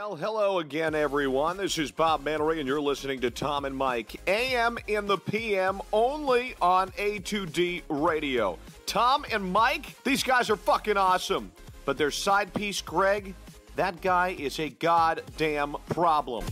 Well, hello again, everyone. This is Bob Mannery, and you're listening to Tom and Mike, AM in the PM, only on A2D Radio. Tom and Mike, these guys are fucking awesome. But their side piece, Greg, that guy is a goddamn problem.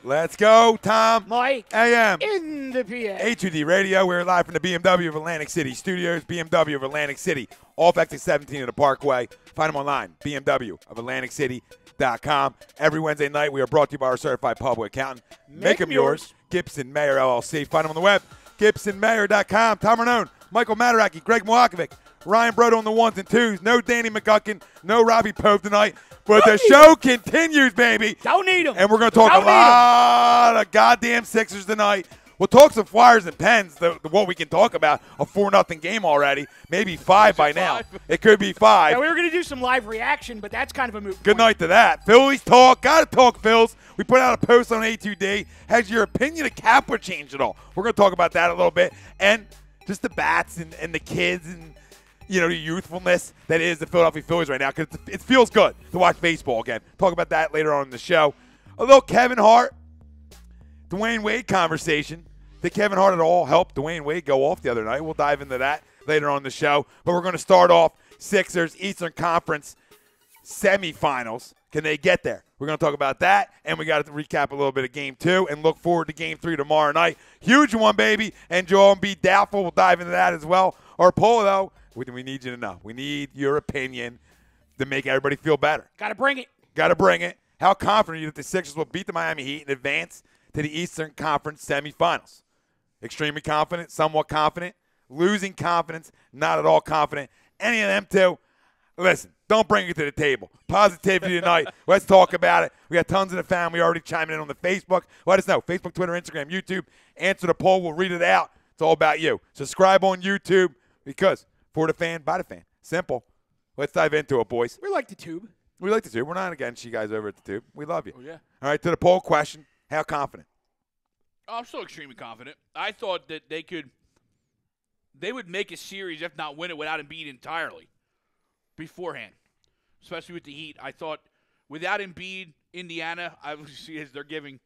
Let's go, Tom. Mike. AM. In the PA. A2D Radio. We're live from the BMW of Atlantic City Studios. BMW of Atlantic City. Off exit 17 of the Parkway. Find them online. BMW of AtlanticCity.com. Every Wednesday night, we are brought to you by our certified public accountant. Make them yours. Gibson Mayer, LLC. Find them on the web. GibsonMayer.com. Tom Arnone. Michael Mataraki. Greg Milwakovic. Ryan Brodo on the ones and twos. No Danny McGuckin. No Robbie Pope tonight. But the show continues, baby. Don't need them. And we're going to talk a lot of goddamn Sixers tonight. We'll talk some Flyers and Pens, what we can talk about. A 4-0 game already. Maybe 5 by now. It could be 5. Yeah, we were going to do some live reaction, but that's kind of a moot point. Good night to that. Phillies talk. Got to talk, Phils. We put out a post on A2D. Has your opinion of Kapler changed at all? We're going to talk about that a little bit. And just the bats and the kids and – you know, the youthfulness that is the Philadelphia Phillies right now, because it feels good to watch baseball again. Talk about that later on in the show. A little Kevin Hart, Dwayne Wade conversation. Did Kevin Hart at all help Dwayne Wade go off the other night? We'll dive into that later on in the show. But we're going to start off Sixers Eastern Conference semifinals. Can they get there? We're going to talk about that, and we got to recap a little bit of Game 2 and look forward to Game 3 tomorrow night. Huge one, baby, and Joel Embiid doubtful. We'll dive into that as well. Our poll, though, we need you to know. We need your opinion to make everybody feel better. Got to bring it. Got to bring it. How confident are you that the Sixers will beat the Miami Heat and advance to the Eastern Conference semifinals? Extremely confident, somewhat confident, losing confidence, not at all confident. Any of them two, listen, don't bring it to the table. Positivity tonight. Let's talk about it. We got tons of the family already chiming in on the Facebook. Let us know. Facebook, Twitter, Instagram, YouTube. Answer the poll. We'll read it out. It's all about you. Subscribe on YouTube because for the fan, by the fan. Simple. Let's dive into it, boys. We like the tube. We like the tube. We're not against you guys over at the tube. We love you. Oh, yeah. All right, to the poll question. How confident? I'm still extremely confident. I thought that they would make a series, if not win it, without Embiid entirely beforehand, especially with the Heat. I thought without Embiid, Indiana, obviously as they're giving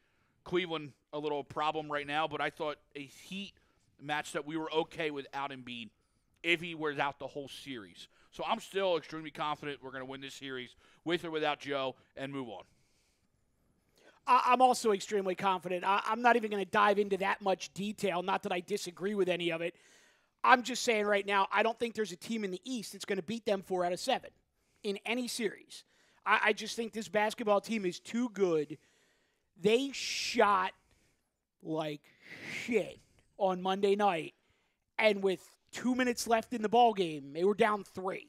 Cleveland a little problem right now, but I thought a Heat match that we were okay without Embiid if he was out the whole series. So I'm still extremely confident we're going to win this series with or without Joe and move on. I'm also extremely confident. I'm not even going to dive into that much detail, not that I disagree with any of it. I'm just saying right now, I don't think there's a team in the East that's going to beat them 4 out of 7 in any series. I just think this basketball team is too good. They shot like shit on Monday night, and with 2 minutes left in the ball game, they were down 3.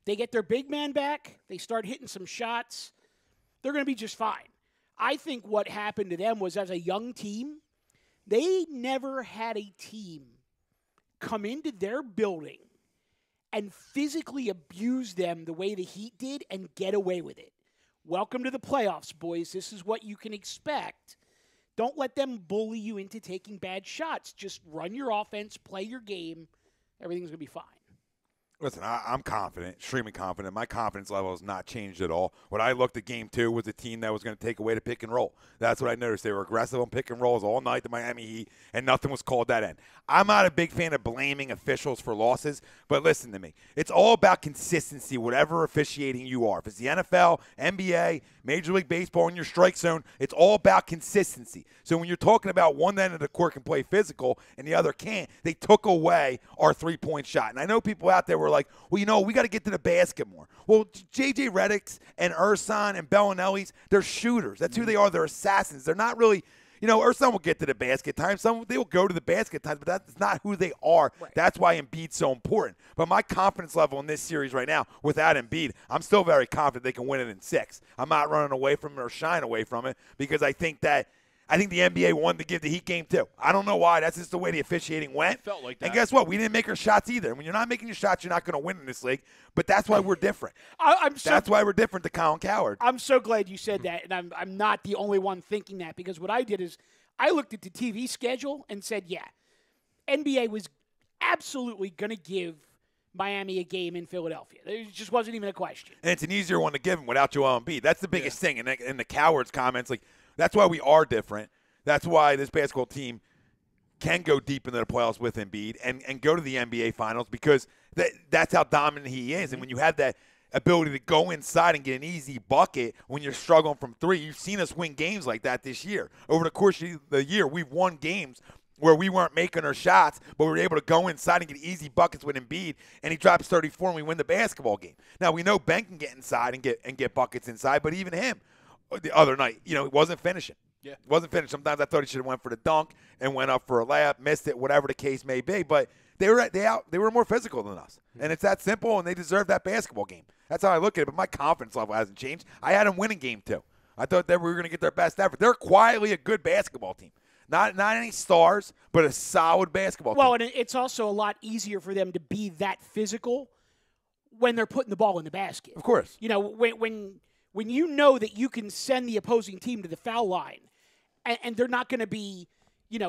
They get their big man back. They start hitting some shots. They're going to be just fine. I think what happened to them was, as a young team, they never had a team come into their building and physically abuse them the way the Heat did and get away with it. Welcome to the playoffs, boys. This is what you can expect. Don't let them bully you into taking bad shots. Just run your offense, play your game. Everything's going to be fine. Listen, I'm confident, extremely confident. My confidence level has not changed at all. What I looked at Game 2 was a team that was going to take away the pick and roll. That's what I noticed. They were aggressive on pick and rolls all night, the Miami Heat, and nothing was called that end. I'm not a big fan of blaming officials for losses, but listen to me. It's all about consistency, whatever officiating you are. If it's the NFL, NBA, Major League Baseball in your strike zone, it's all about consistency. So when you're talking about one end of the court can play physical and the other can't, they took away our three-point shot. And I know people out there were like, well, you know, we got to get to the basket more. Well, J.J. Redick's and Ersan and Bellinelli's, they're shooters. That's who they are. They're assassins. They're not really or some will get to the basket time. Some they will go to the basket times, but that's not who they are. Right. That's why Embiid's so important. But my confidence level in this series right now, without Embiid, I'm still very confident they can win it in 6. I'm not running away from it or shying away from it because I think the NBA wanted to give the Heat game too. I don't know why. That's just the way the officiating went. It felt like that. And guess what? We didn't make our shots either. When you're not making your shots, you're not going to win in this league. But that's why we're different. That's why we're different to Colin Cowherd. I'm so glad you said that, and I'm not the only one thinking that, because what I did is I looked at the TV schedule and said, yeah, NBA was absolutely going to give Miami a game in Philadelphia. It just wasn't even a question. And it's an easier one to give them without Joel Embiid. That's the biggest thing. And in the Cowherds comments, that's why we are different. That's why this basketball team can go deep into the playoffs with Embiid and go to the NBA Finals, because that's how dominant he is. And when you have that ability to go inside and get an easy bucket when you're struggling from 3, you've seen us win games like that this year. Over the course of the year, we've won games where we weren't making our shots, but we were able to go inside and get easy buckets with Embiid, and he drops 34 and we win the basketball game. Now, we know Ben can get inside and get buckets inside, but even him the other night, he wasn't finishing. Yeah. Wasn't finished. Sometimes I thought he should have went for the dunk and went up for a layup, missed it, whatever the case may be. But they were more physical than us. And it's that simple, and they deserve that basketball game. That's how I look at it. But my confidence level hasn't changed. I had them winning game 2. I thought that we were going to get their best effort. They're quietly a good basketball team. Not any stars, but a solid basketball team. Well, and it's also a lot easier for them to be that physical when they're putting the ball in the basket. Of course. When you know that you can send the opposing team to the foul line, and they're not going to be,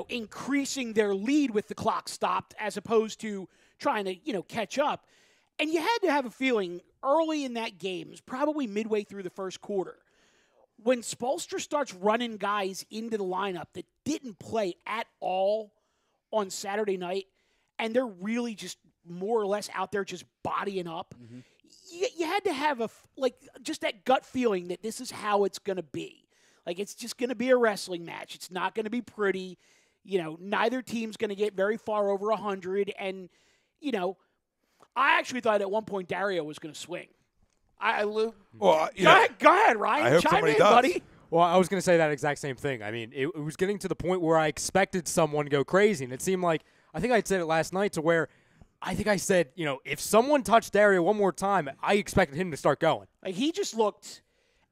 increasing their lead with the clock stopped as opposed to trying to, catch up. And you had to have a feeling early in that game, probably midway through the first quarter, when Spoelstra starts running guys into the lineup that didn't play at all on Saturday night, and they're really just more or less out there just bodying up, you had to have just that gut feeling that this is how it's going to be. It's just going to be a wrestling match. It's not going to be pretty. Neither team's going to get very far over 100. And, I actually thought at one point Dario was going to swing. Go ahead, Ryan. I hope Chime somebody in, does. buddy. Well, I was going to say that exact same thing. I mean, it was getting to the point where I expected someone to go crazy. And it seemed like, I think I said it last night, to where I think I said, if someone touched Dario one more time, I expected him to start going. He just looked.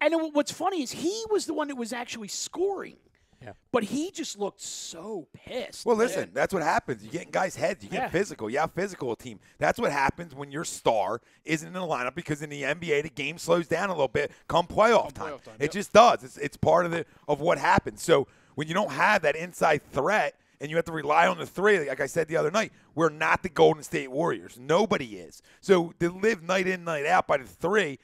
And what's funny is he was the one that was actually scoring. Yeah. But he just looked so pissed. Well, listen, that's what happens. You get in guys' heads. You get physical. You have physical team. That's what happens when your star isn't in the lineup, because in the NBA, the game slows down a little bit come playoff time. It just does. It's part of what happens. So when you don't have that inside threat and you have to rely on the 3, like I said the other night, we're not the Golden State Warriors. Nobody is. So to live night in, night out by the 3,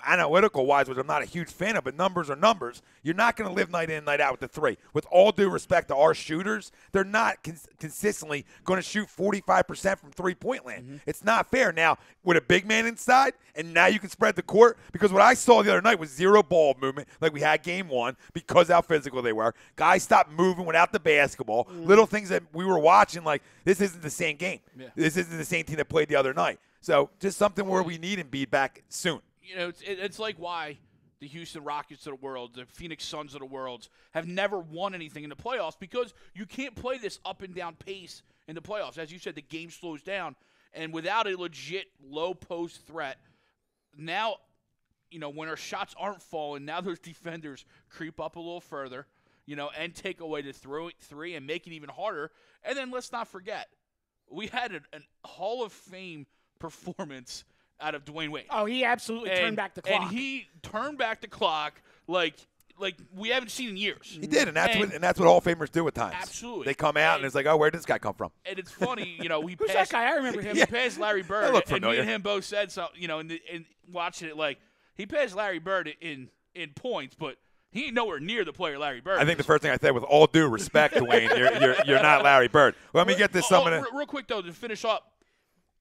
analytical-wise, which I'm not a huge fan of, but numbers are numbers, you're not going to live night in, night out with the 3. With all due respect to our shooters, they're not consistently going to shoot 45% from three-point land. It's not fair. Now, with a big man inside, and now you can spread the court, because what I saw the other night was zero ball movement, like we had game 1, because how physical they were. Guys stopped moving without the basketball. Little things that we were watching, like, this isn't the same game. Yeah. This isn't the same team that played the other night. So just something where we need Embiid back soon. It's like why the Houston Rockets of the world, the Phoenix Suns of the world have never won anything in the playoffs, because you can't play this up and down pace in the playoffs. As you said, the game slows down, and without a legit low post threat, now, when our shots aren't falling, now those defenders creep up a little further, and take away the 3 and make it even harder. And then let's not forget, we had an Hall of Fame performance out of Dwayne Wade. Oh, he absolutely turned back the clock. And he turned back the clock like we haven't seen in years. He did, and that's what Hall of Famers do at times. Absolutely. They come out and it's like, oh, where did this guy come from? And it's funny, we Who's passed, that guy? I remember him. He passed Larry Bird, and me and him both said something, and watching it, like, he passed Larry Bird in points, but he ain't nowhere near the player Larry Bird. I think the first thing I said, with all due respect, Dwayne, you're not Larry Bird. Let me get this. Real quick though, to finish up,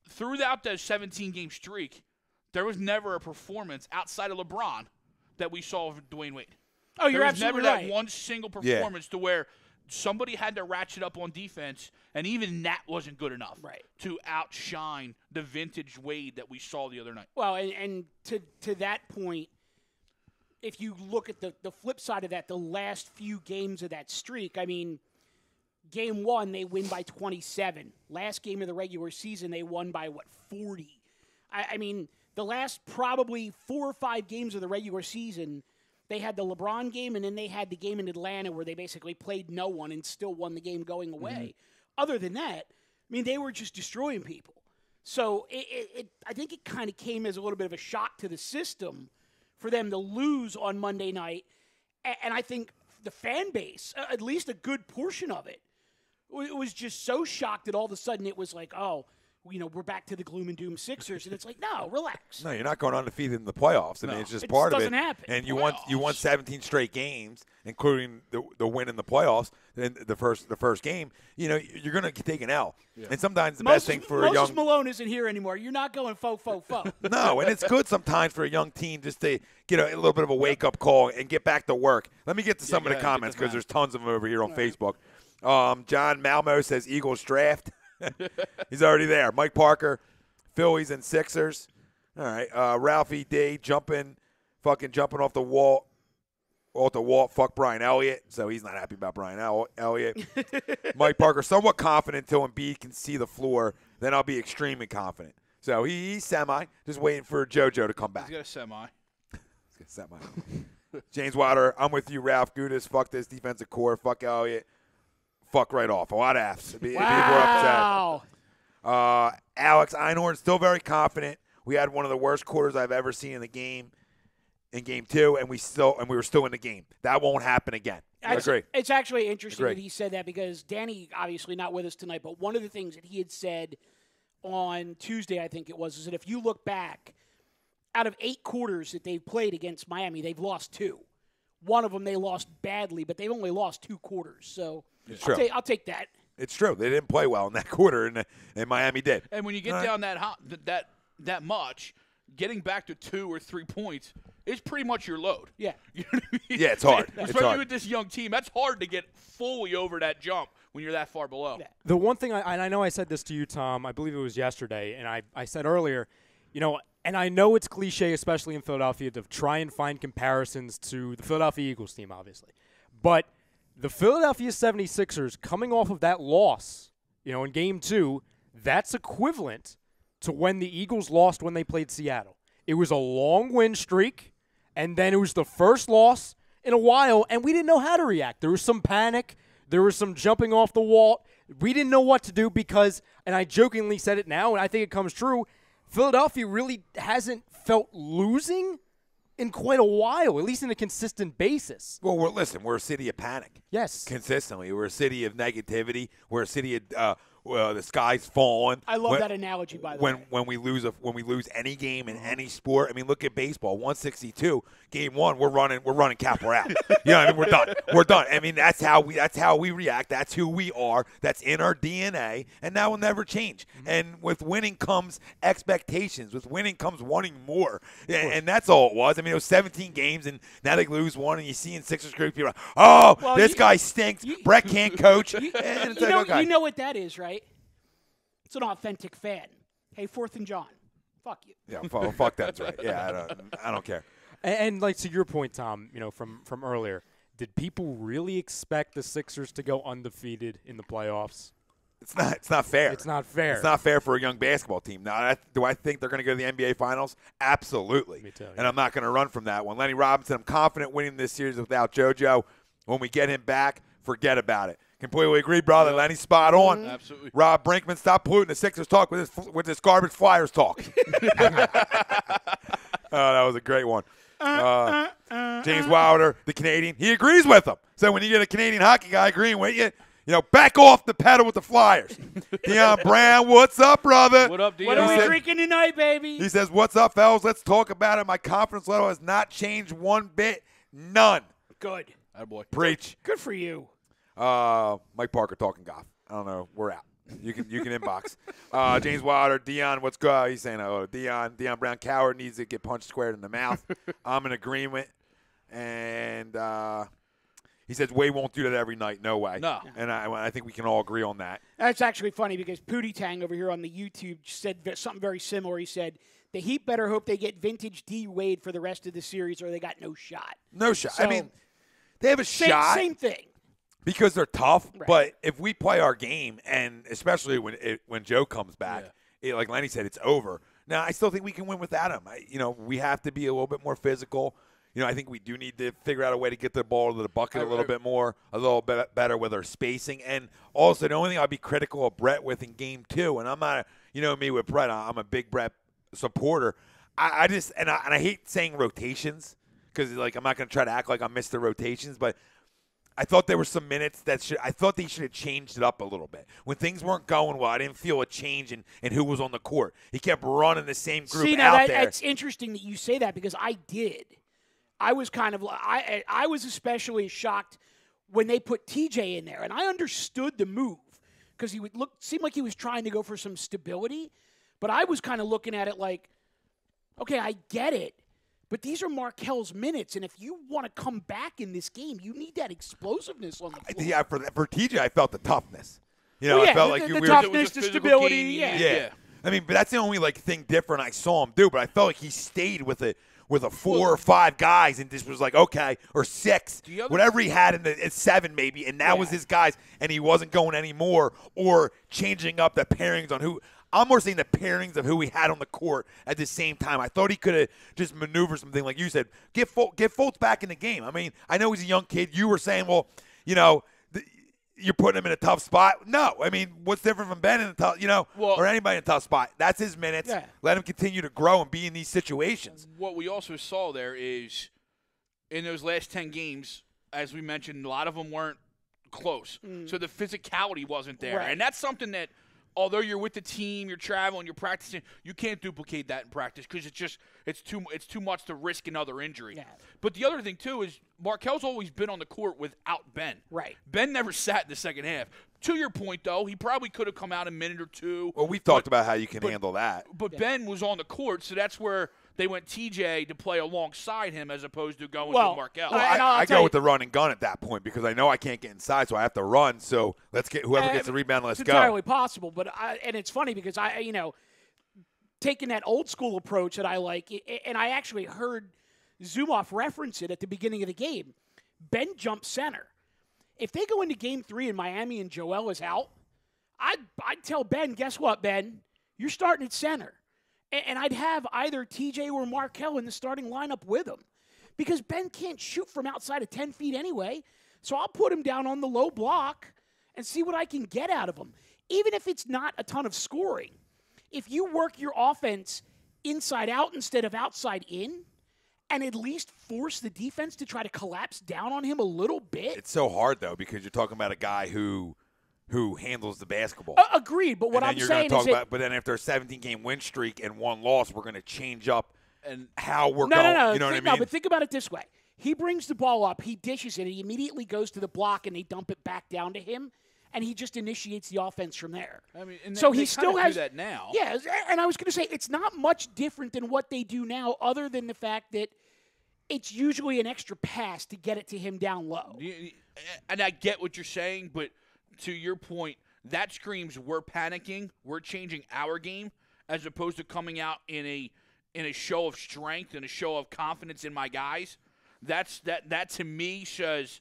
throughout that 17-game streak, there was never a performance outside of LeBron that we saw of Dwayne Wade. Oh, you're absolutely right. There was never that one single performance to where somebody had to ratchet up on defense, and even that wasn't good enough to outshine the vintage Wade that we saw the other night. Well, and to that point, if you look at the flip side of that, the last few games of that streak, I mean, game 1, they win by 27. Last game of the regular season, they won by, 40? I mean, the last probably 4 or 5 games of the regular season, they had the LeBron game, and then they had the game in Atlanta where they basically played no one and still won the game going away. Other than that, I mean, they were just destroying people. So I think it kind of came as a little bit of a shock to the system for them to lose on Monday night. And I think the fan base, at least a good portion of it, was just so shocked that all of a sudden it was like, oh, we're back to the gloom and doom Sixers. And it's like, no, relax. No, you're not going undefeated in the playoffs. I mean, it's just part of it. It doesn't happen. And you won 17 straight games, including the win in the playoffs. In the first game, you're going to take an L. Yeah. And sometimes the best thing for a young Malone isn't here anymore. You're not going faux. No, and it's good sometimes for a young team just to get a little bit of a wake up call and get back to work. Let me get to some of the comments because there's tons of them over here on Facebook. John Malmo says Eagles draft. He's already there. Mike Parker, Phillies and Sixers. All right. Ralphie D jumping off the wall. Fuck Brian Elliott. So he's not happy about Brian Elliott. Mike Parker, somewhat confident until Embiid can see the floor. Then I'll be extremely confident. So he's semi. Just waiting for JoJo to come back. He's got a semi. James Wilder, I'm with you, Ralph Gudis. Fuck this defensive core. Fuck Elliott. Fuck right off. A lot of Fs. People are upset. Alex Einhorn, still very confident. We had one of the worst quarters I've ever seen in the game in game 2, and we were still in the game. That won't happen again. Agree. It's actually interesting that he said that because Danny, obviously not with us tonight, but one of the things that he had said on Tuesday, I think it was, is that if you look back, out of 8 quarters that they've played against Miami, they've lost 2. One of them they lost badly, but they've only lost 2 quarters. So I'll take that. It's true. They didn't play well in that quarter, and Miami did. And when you get down that much, getting back to 2 or 3 points is pretty much your load. Yeah. You know what I mean? Yeah, it's hard. Especially with this young team. That's hard to get fully over that jump when you're that far below. Yeah. The one thing, I know I said this to you, Tom, I believe it was yesterday, and I said earlier, and I know it's cliche, especially in Philadelphia, to try and find comparisons to the Philadelphia Eagles team, obviously. But the Philadelphia 76ers coming off of that loss, in Game 2, that's equivalent to when the Eagles lost when they played Seattle. It was a long win streak, and then it was the first loss in a while, and we didn't know how to react. There was some panic. There was some jumping off the wall. We didn't know what to do because, and I jokingly said it now, and I think it comes true, Philadelphia really hasn't felt losing in quite a while, at least in a consistent basis. Well, we're a city of panic. Yes. Consistently. We're a city of negativity. We're a city of the sky's falling. I love that analogy, by the way. When we lose any game in any sport, I mean, look at baseball. 162, game 1, we're running cap, we're out. We're done. I mean, that's how we react. That's who we are. That's in our DNA, and that will never change. And with winning comes expectations. With winning comes wanting more, and that's all it was. I mean, it was 17 games, and now they lose one, and you see in Sixers group, people are like, this guy stinks. Brett can't coach. And it's you know what that is, right? It's an authentic fan. Hey, 4th and John, fuck you. Yeah, fuck that's right. Yeah, I don't care. And like to your point, Tom, from earlier, did people really expect the Sixers to go undefeated in the playoffs? It's not fair. It's not fair. It's not fair for a young basketball team. Now, do I think they're going to go to the NBA Finals? Absolutely. Me too. And I'm not going to run from that one. Lenny Robinson, I'm confident winning this series without JoJo. When we get him back, forget about it. Completely agree, brother. Yep. Lenny, spot on. Absolutely. Rob Brinkman, stop polluting the Sixers talk with this garbage Flyers talk. That was a great one. James Wilder, the Canadian, he agrees with him. So when you get a Canadian hockey guy agreeing with you, back off the pedal with the Flyers. Deion Brown, what's up, brother? What up, Deion? What are we drinking tonight, baby? He says, what's up, fellas? Let's talk about it. My confidence level has not changed one bit. None. Good. Attaboy. Preach. Good for you. Mike Parker talking golf. I don't know. We're out. You can inbox. James Wilder, Deion, what's good? He's saying, Deion Brown coward needs to get punched square in the mouth. I'm in agreement. And he says Wade won't do that every night. No way. No. And I think we can all agree on that. That's actually funny because Pootie Tang over here on the YouTube said something very similar. He said The Heat better hope they get vintage D Wade for the rest of the series, or they got no shot. No shot. So, I mean, they have a shot. Same thing. Because they're tough, Right. but if we play our game, and especially when Joe comes back, like Lenny said, it's over. Now, I still think we can win without him. We have to be a little bit more physical. I think we do need to figure out a way to get the ball to the bucket a little bit more, a little bit better with our spacing. And also, the only thing I'll be critical of Brett with in Game 2, and I'm not, me with Brett, I'm a big Brett supporter. I just, and I hate saying rotations because, I'm not going to try to act like I missed the rotations, but I thought there were some minutes I thought they should have changed it up a little bit. When things weren't going well, I didn't feel a change in who was on the court. He kept running the same group out there. It's interesting that you say that because I did. I was kind of I was especially shocked when they put TJ in there, and I understood the move because he would seem like he was trying to go for some stability, but I was kind of looking at it like, okay, I get it. But these are Markel's minutes, and if you want to come back in this game, you need that explosiveness on the floor. Yeah, for TJ, I felt the toughness. I felt like the we were toughness, the stability. Yeah. I mean, but that's the only thing different I saw him do. But I felt like he stayed with a 4 or 5 guys, and just was like, okay, or 6, whatever he had at 7 maybe, and that was his guys, and he wasn't going anymore or changing up the pairings on who. I'm more saying the pairings of who he had on the court at the same time. I thought he could have just maneuvered something, like you said, get Fultz back in the game. I mean, I know he's a young kid. You were saying, well, you're putting him in a tough spot. No, I mean, what's different from Ben in a tough, or anybody in a tough spot? That's his minutes. Yeah. Let him continue to grow and be in these situations. What we also saw there is in those last 10 games, as we mentioned, a lot of them weren't close. So the physicality wasn't there. Right. And that's something that, although you're with the team, you're traveling, you're practicing, you can't duplicate that in practice because it's too much to risk another injury. Yeah. But the other thing too is Markel's always been on the court without Ben. Right. Ben never sat in the second half. To your point though, he probably could have come out a minute or two. Well, we've talked about how you can handle that. But Ben was on the court, so that's where they went TJ to play alongside him as opposed to going with Markel. I go with the run and gun at that point because I know I can't get inside, so I have to run. So let's get whoever gets the rebound. Let's it's go. It's entirely possible, but and it's funny because taking that old school approach that I like, and I actually heard Zumoff reference it at the beginning of the game. Ben jumps center. If they go into Game 3 and Miami and Joel is out, I'd tell Ben, guess what, Ben? You're starting at center. And I'd have either TJ or Markel in the starting lineup with him because Ben can't shoot from outside of 10 feet anyway. So I'll put him down on the low block and see what I can get out of him, even if it's not a ton of scoring. If you work your offense inside out instead of outside in and at least force the defense to try to collapse down on him a little bit. It's so hard, though, because you're talking about a guy who handles the basketball. Agreed, but what I'm saying is but then after a 17-game win streak and 1 loss, we're going to change up and how we're going. No, you know what I mean? No, but think about it this way. He brings the ball up, he dishes it, he immediately goes to the block, and they dump it back down to him, and he just initiates the offense from there. I mean, and so they he still has do that now. Yeah, and I was going to say it's not much different than what they do now, other than the fact that it's usually an extra pass to get it to him down low. And I get what you're saying, but to your point, that screams we're panicking, we're changing our game, as opposed to coming out in a show of strength and a show of confidence in my guys. That to me says,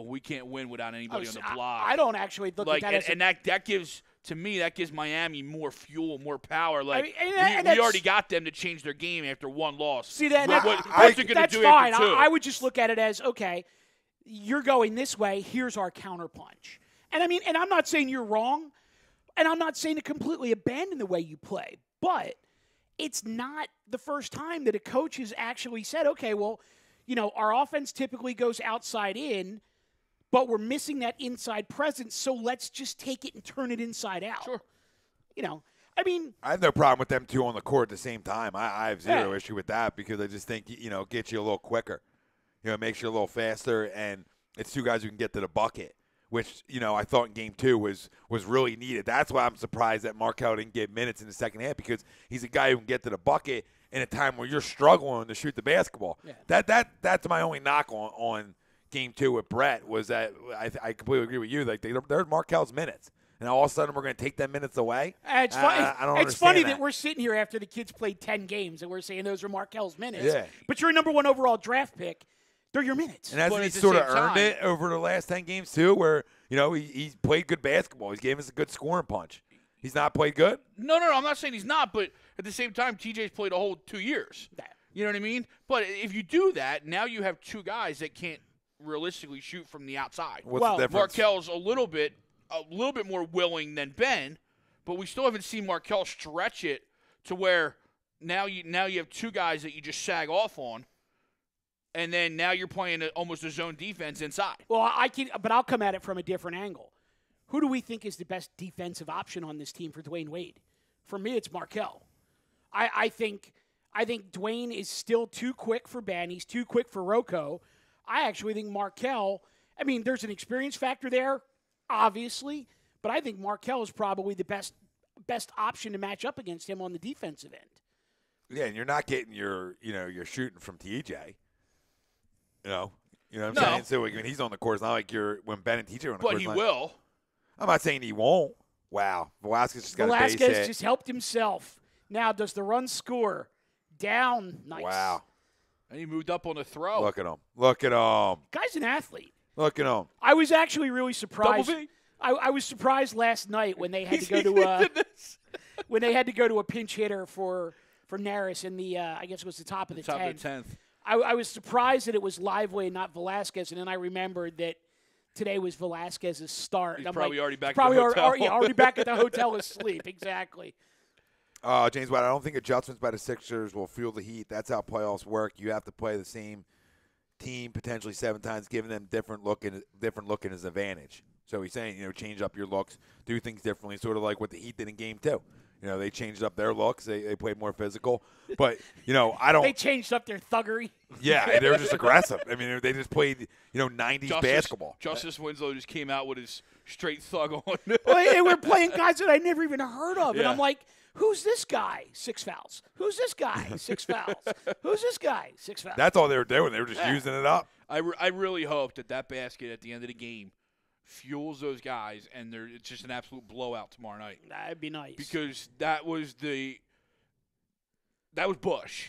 we can't win without anybody on the block. I don't actually look at that that gives Miami more fuel, more power. Like I mean, we already got them to change their game after 1 loss. See that? What's it going to do fine. after 2? I would just look at it as, okay, you're going this way. Here's our counterpunch. And I mean, and I'm not saying you're wrong, and I'm not saying to completely abandon the way you play, but it's not the first time that a coach has actually said, okay, well, our offense typically goes outside in, but we're missing that inside presence, so let's just take it and turn it inside out. Sure. I mean, I have no problem with them two on the court at the same time. I have zero issue with that because I just think, it gets you a little quicker. It makes you a little faster, and it's 2 guys who can get to the bucket, which, I thought in Game 2 was really needed. That's why I'm surprised that Markel didn't get minutes in the second half because he's a guy who can get to the bucket in a time where you're struggling to shoot the basketball. Yeah. That's my only knock on Game 2 with Brett was that I completely agree with you. Like they're Markel's minutes. and all of a sudden we're going to take 10 minutes away. It's It's funny that we're sitting here after the kids played 10 games and we're saying those are Markel's minutes. Yeah. But you're a number 1 overall draft pick. They're your minutes. And hasn't But he at the sort of same earned time- it over the last 10 games too, where, he played good basketball. He's gave us a good scoring punch. He's not played good? No, I'm not saying he's not, but at the same time, TJ's played a whole 2 years. You know what I mean? But if you do that, now you have 2 guys that can't realistically shoot from the outside. What's the difference? Markel's a little bit more willing than Ben, but we still haven't seen Markel stretch it to where now you have 2 guys that you just sag off on, and then now you're playing almost a zone defense inside. Well, but I'll come at it from a different angle. Who do we think is the best defensive option on this team for Dwayne Wade? For me, it's Markel. I think Dwayne is still too quick for Ben. He's too quick for Rocco. I actually think Markel, there's an experience factor there, obviously, but I think Markel is probably the best option to match up against him on the defensive end. Yeah, and you're not getting your shooting from TJ. You know what I'm No. saying? So he's on the court. It's not like when Ben and TJ are on the court. But he will. I'm not saying he won't. Wow. Velasquez just got a base Velasquez hit. just helped himself. Now, does the run score? Down. Nice. Wow. And he moved up on the throw. Look at him. Guy's an athlete. Look at him. I was actually really surprised. Double V. I was surprised last night when they had to go to a pinch hitter for Naris in the I guess it was the top of the 10th. I was surprised that it was Lively and not Velasquez, and then I remembered that today was Velasquez's start. He's and I'm probably like, already back probably at the hotel. already back at the hotel asleep. Exactly. James White, I don't think adjustments by the Sixers will fuel the Heat. That's how playoffs work. You have to play the same team potentially 7 times, giving them different look and his advantage. So he's saying, change up your looks, do things differently, sort of like what the Heat did in Game 2. They changed up their looks. They played more physical. But, I don't – They changed up their thuggery. Yeah, they were just aggressive. They just played, 90s basketball. Justice Winslow just came out with his straight thug on. Well, they were playing guys that I never even heard of. And Yeah. I'm like, who's this guy? 6 fouls. Who's this guy? 6 fouls. Who's this guy? 6 fouls. That's all they were doing. They were just using it up. I really hope that basket at the end of the game fuels those guys, and it's just an absolute blowout tomorrow night. That'd be nice. Because that was Bush,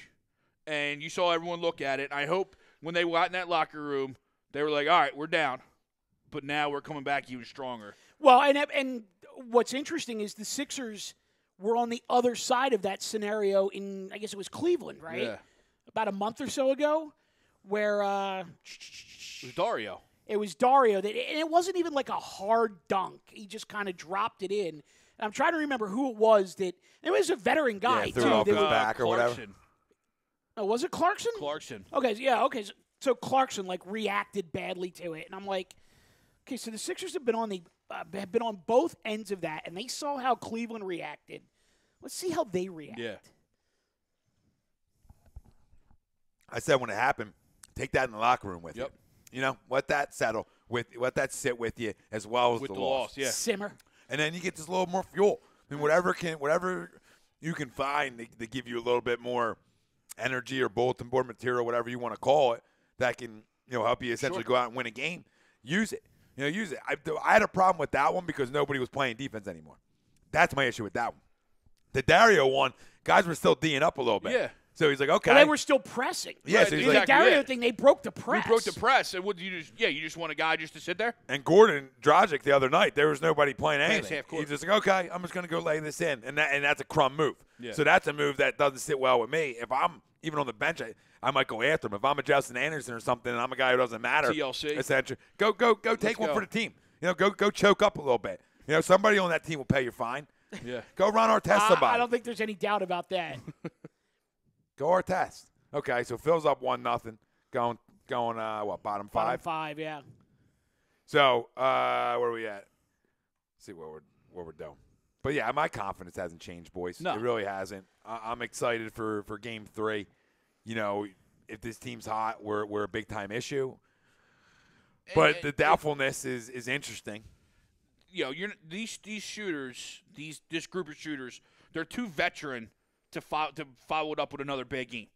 and you saw everyone look at it. I hope when they got in that locker room, they were like, all right, we're down, but now we're coming back even stronger. Well, and what's interesting is the Sixers were on the other side of that scenario in, I guess it was Cleveland, right? Yeah. About a month or so ago, where It was Dario. it was Dario. And it wasn't even like a hard dunk. He just kind of dropped it in. And I'm trying to remember who it was that – it was a veteran guy, Yeah, too. threw it off that his was- back or whatever. Clarkson. Oh, was it Clarkson? Clarkson. Okay, yeah, okay. So Clarkson, reacted badly to it. And I'm like, okay, so the Sixers have been on both ends of that, and they saw how Cleveland reacted. Let's see how they react. Yeah. I said when it happened, take that in the locker room with Yep. you. Let that settle let that sit with you as well as With the the loss. loss, yeah. Simmer. And then you get this little more fuel. Whatever you can find to give you a little bit more energy or bulletin board material, whatever you want to call it, that can help you essentially go out and win a game. Use it. Use it. I had a problem with that one because nobody was playing defense anymore. That's my issue with that one. The Dario one, guys were still D'ing up a little bit. Yeah. So he's like, okay. Well, they were still pressing. Yeah, Right, so he's The like, exactly. Dario Yeah. thing, they broke the press. We broke the press, and what do you just want a guy just to sit there? and Gordon Dragic the other night, there was nobody playing Playing anything. half court. He's just like, okay, I'm just going to go lay this in. And that's a crumb move. Yeah. So that's a move that doesn't sit well with me. If I'm even on the bench, I might go after him. If I'm a Justin Anderson or something and I'm a guy who doesn't matter, TLC. essentially, go take one go. for the team. Go choke up a little bit. Somebody on that team will pay your fine. Yeah. Go Ron Artest somebody. I don't think there's any doubt about that. Go Artest. Okay, so Phil's up 1-0, going what, bottom 5? Bottom 5, yeah. So where are we at? Let's see what we're doing. But yeah, my confidence hasn't changed, boys. No. It really hasn't. I'm excited for Game 3. If this team's hot, we're a big time issue. But the doubtfulness is interesting. These shooters, this group of shooters, they're too veteran to follow it up with another big game.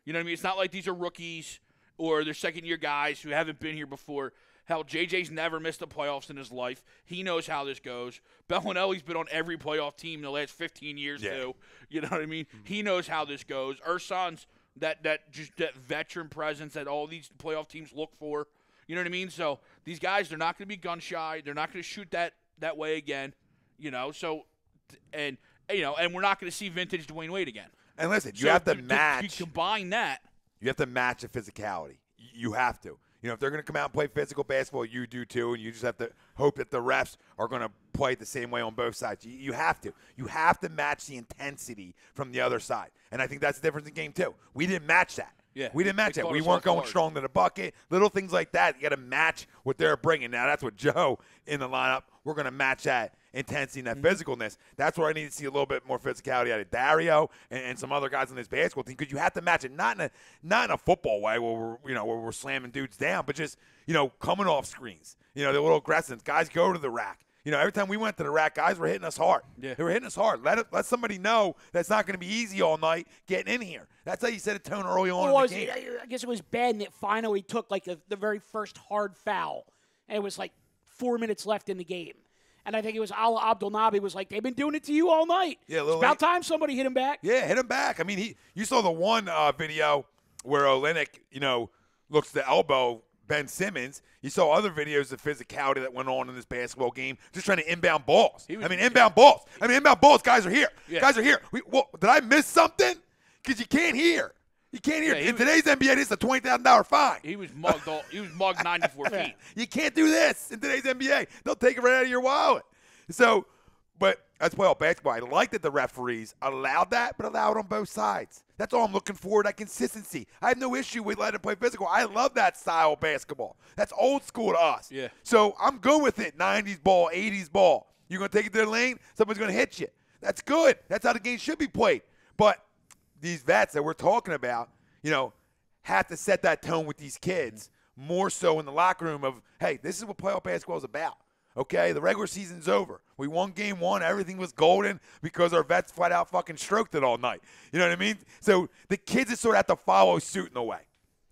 You know what I mean? It's not like these are rookies or they're second-year guys who haven't been here before. Hell, JJ's never missed the playoffs in his life. He knows how this goes. Bellinelli's been on every playoff team in the last 15 years, too. You know what I mean? He knows how this goes. Ersan's that veteran presence that all these playoff teams look for. You know what I mean? So these guys, they're not going to be gun shy. They're not going to shoot that way again. You know, so and we're not going to see vintage Dwayne Wade again. And listen, you have to match. Combine that. You have to match the physicality. You have to. You know, if they're going to come out and play physical basketball, you do too, and you just have to hope that the refs are going to play it the same way on both sides. You have to. You have to match the intensity from the other side. And I think that's the difference in game two. We didn't match that. Yeah, we didn't match that. We weren't going strong to the bucket. Little things like that. You got to match what they're bringing. Now, that's what Joe in the lineup. We're going to match that intensity and that physicalness. That's where I need to see a little bit more physicality out of Dario and some other guys on this basketball team, because you have to match it not in a football way where we're slamming dudes down, but just coming off screens. The little aggressiveness. Guys go to the rack. Every time we went to the rack, guys were hitting us hard. Yeah. They were hitting us hard. Let somebody know that's not going to be easy all night getting in here. That's how you set a tone early on in the game. I guess it was Ben that finally took the very first hard foul, and it was 4 minutes left in the game. And I think it was Ala Abdelnaby was like, they've been doing it to you all night. Yeah, it's about time somebody hit him back. Yeah, hit him back. I mean, you saw the one video where Olynyk, looks to elbow Ben Simmons. You saw other videos of physicality that went on in this basketball game, just trying to inbound balls. Inbound balls. Guys are here. Yeah. Guys are here. Did I miss something? Because you can't hear. You can't hear. In today's NBA, this is a $20,000 fine. He was mugged 94 feet. You can't do this in today's NBA. They'll take it right out of your wallet. So, but that's playoff basketball. I like that the referees allowed that, but allowed on both sides. That's all I'm looking for, that consistency. I have no issue with letting them play physical. I love that style of basketball. That's old school to us. Yeah. So I'm good with it. 90s ball, 80s ball. You're going to take it to the lane, somebody's going to hit you. That's good. That's how the game should be played. But these vets that we're talking about, have to set that tone with these kids more so in the locker room of, hey, this is what playoff basketball is about. Okay, the regular season's over. We won game one. Everything was golden because our vets flat out fucking stroked it all night. You know what I mean? So the kids just sort of have to follow suit in a way.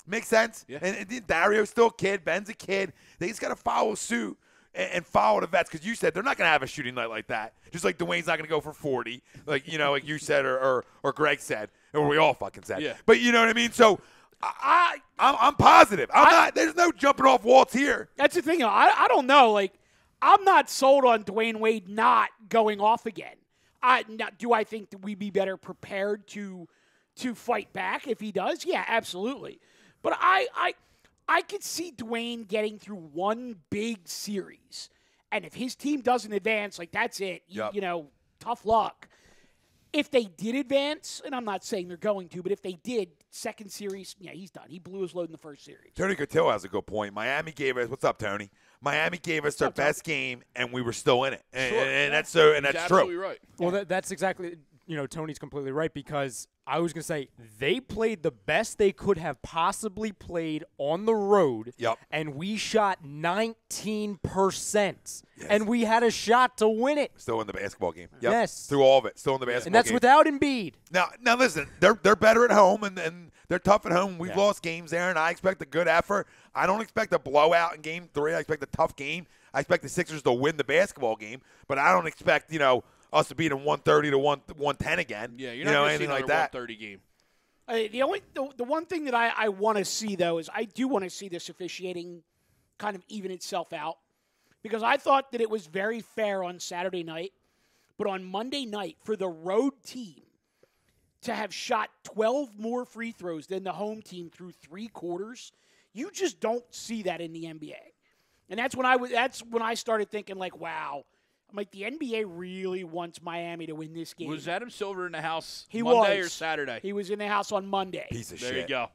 Make sense? Yeah. And Dario's still a kid. Ben's a kid. They just got to follow suit and follow the vets, because you said they're not going to have a shooting night like that. Just like Dwayne's not going to go for 40, like you said or Greg said, or we all fucking said. Yeah. But you know what I mean? So I'm positive. There's no jumping off walls here. That's the thing. I don't know. I'm not sold on Dwayne Wade not going off again. Do I think that we'd be better prepared to fight back if he does? Yeah, absolutely. But I could see Dwayne getting through one big series, and if his team doesn't advance, that's it. Yep. Tough luck. If they did advance, and I'm not saying they're going to, but if they did, second series, yeah, he's done. He blew his load in the first series. Tony Cotillo has a good point. Miami gave us – what's up, Tony? Miami gave us their best game, and we were still in it. And that's true. Absolutely right. Well, that's exactly – Tony's completely right, because I was going to say they played the best they could have possibly played on the road. Yep. And we shot 19%. Yes. And we had a shot to win it. Still in the basketball game. Yep. Yes. Through all of it. Still in the basketball game. And that's without Embiid. Now listen, they're better at home, and they're tough at home. We've lost games there, and I expect a good effort. I don't expect a blowout in game 3. I expect a tough game. I expect the Sixers to win the basketball game, but I don't expect, us to beat them 130 to 110 again. Yeah, you're not going to see another 130 game. The one thing that I want to see, though, is I do want to see this officiating kind of even itself out, because I thought that it was very fair on Saturday night, but on Monday night for the road team to have shot 12 more free throws than the home team through 3 quarters, you just don't see that in the NBA. And that's when I started thinking, wow. I'm like, the NBA really wants Miami to win this game. Was Adam Silver in the house Monday or Saturday? He was in the house on Monday. Piece of shit. There you go.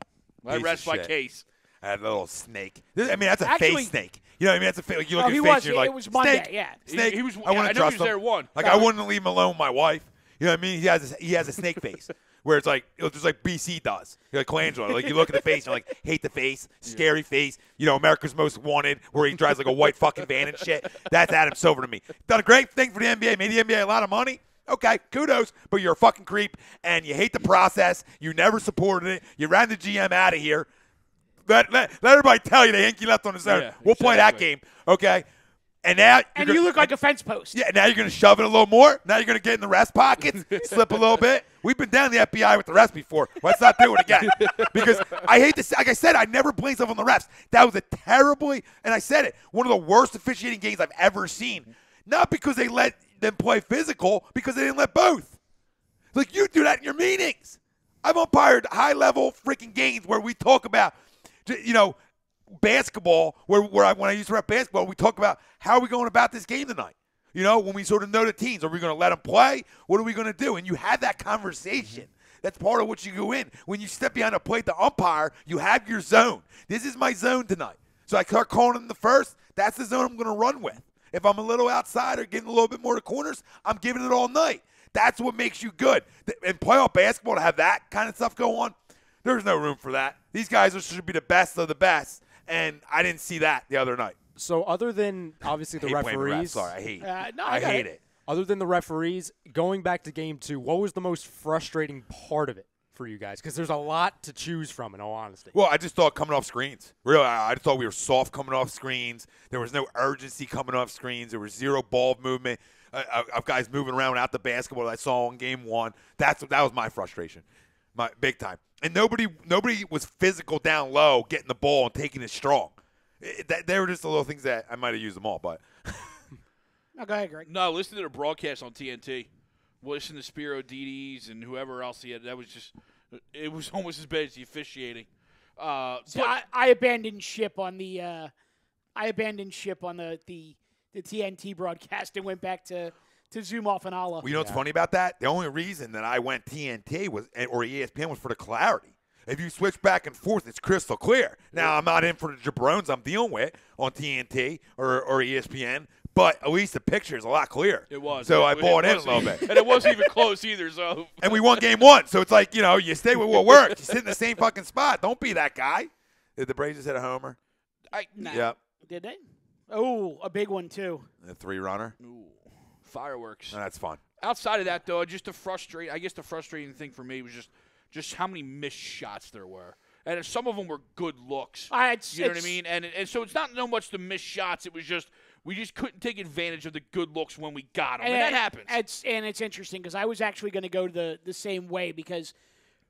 I rest my case. That little snake. That's a face snake. You know what I mean? That's a face. You look at his face, you're like, it was Monday, snake, yeah. Snake. He was, I wouldn't trust him. There one. I wouldn't leave him alone with my wife. You know what I mean? He has a snake face. Where it's just like BC does. You're like Colangelo. You look at the face, you're like, hate the face, scary face. America's Most Wanted, where he drives like a white fucking van and shit. That's Adam Silver to me. Done a great thing for the NBA. Made the NBA a lot of money. Okay, kudos, but you're a fucking creep, and you hate the process. You never supported it. You ran the GM out of here. Let everybody tell you the Hinkie left on his own. Yeah, we'll play that game, okay? And now you look like a fence post. Yeah, now you're going to shove it a little more. Now you're going to get in the rest pockets, slip a little bit. We've been down the FBI with the refs before. Let's not do it again. Because I hate to say, like I said, I never blame stuff on the refs. That was a terribly, and I said it, one of the worst officiating games I've ever seen. Not because they let them play physical, because they didn't let both. Like, you do that in your meetings. I've umpired high-level freaking games where we talk about, basketball, when I used to rep basketball, we talk about how are we going about this game tonight. When we sort of know the teams, are we going to let them play? What are we going to do? And you have that conversation. That's part of what you go in. When you step behind a plate, the umpire, you have your zone. This is my zone tonight. So I start calling in the first. That's the zone I'm going to run with. If I'm a little outside or getting a little bit more to corners, I'm giving it all night. That's what makes you good. In playoff basketball, to have that kind of stuff go on, there's no room for that. These guys should be the best of the best. And I didn't see that the other night. So other than obviously the referees, Sorry, I hate it. I hate it. Other than the referees, going back to game 2, what was the most frustrating part of it for you guys? Because there's a lot to choose from, in all honesty. Well, I just thought coming off screens. Really, I thought we were soft coming off screens. There was no urgency coming off screens. There was zero ball movement of guys moving around without the basketball that I saw in game 1. That was my frustration, my big time. And nobody was physical down low, getting the ball and taking it strong. They were just the little things that I might have used them all, but. No, go ahead, Greg. No, listen to the broadcast on TNT. Listen to Spiro Dides and whoever else he had. It was almost as bad as the officiating. So I abandoned ship on the TNT broadcast and went back to zoom off and Allah. Well, you know what's funny about that? The only reason that I went TNT or ESPN was for the clarity. If you switch back and forth, it's crystal clear. Now, I'm not in for the jabrones I'm dealing with on TNT or ESPN, but at least the picture is a lot clearer. It was. So I bought in a little bit. And it wasn't even close either. So. And we won game 1. So it's like, you stay with what works. You sit in the same fucking spot. Don't be that guy. Did the Braves just hit a homer? Nah. Yep. Did they? Oh, a big one, too. A 3-runner? Ooh, fireworks. No, that's fun. Outside of that, though, the frustrating thing for me was just how many missed shots there were. And some of them were good looks. You know what I mean? And so it's not so much the missed shots. It was just we just couldn't take advantage of the good looks when we got them. And that happens. It's interesting because I was actually going to go the same way because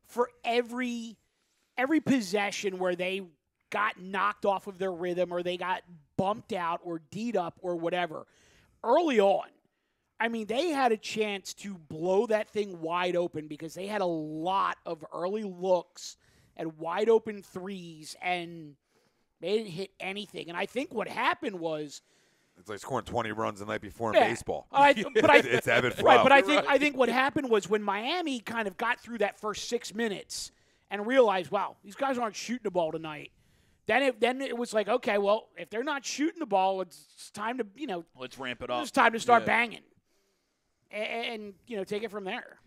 for every possession where they got knocked off of their rhythm or they got bumped out or D'd up or whatever, early on, I mean, they had a chance to blow that thing wide open because they had a lot of early looks and wide open threes, and they didn't hit anything. And I think what happened was it's like scoring 20 runs the night before in baseball. It's ebb and flow. Right, but I think what happened was when Miami kind of got through that first 6 minutes and realized, wow, these guys aren't shooting the ball tonight. Then it was like, okay, well, if they're not shooting the ball, it's time to let's ramp it up. It's time to start banging. And take it from there.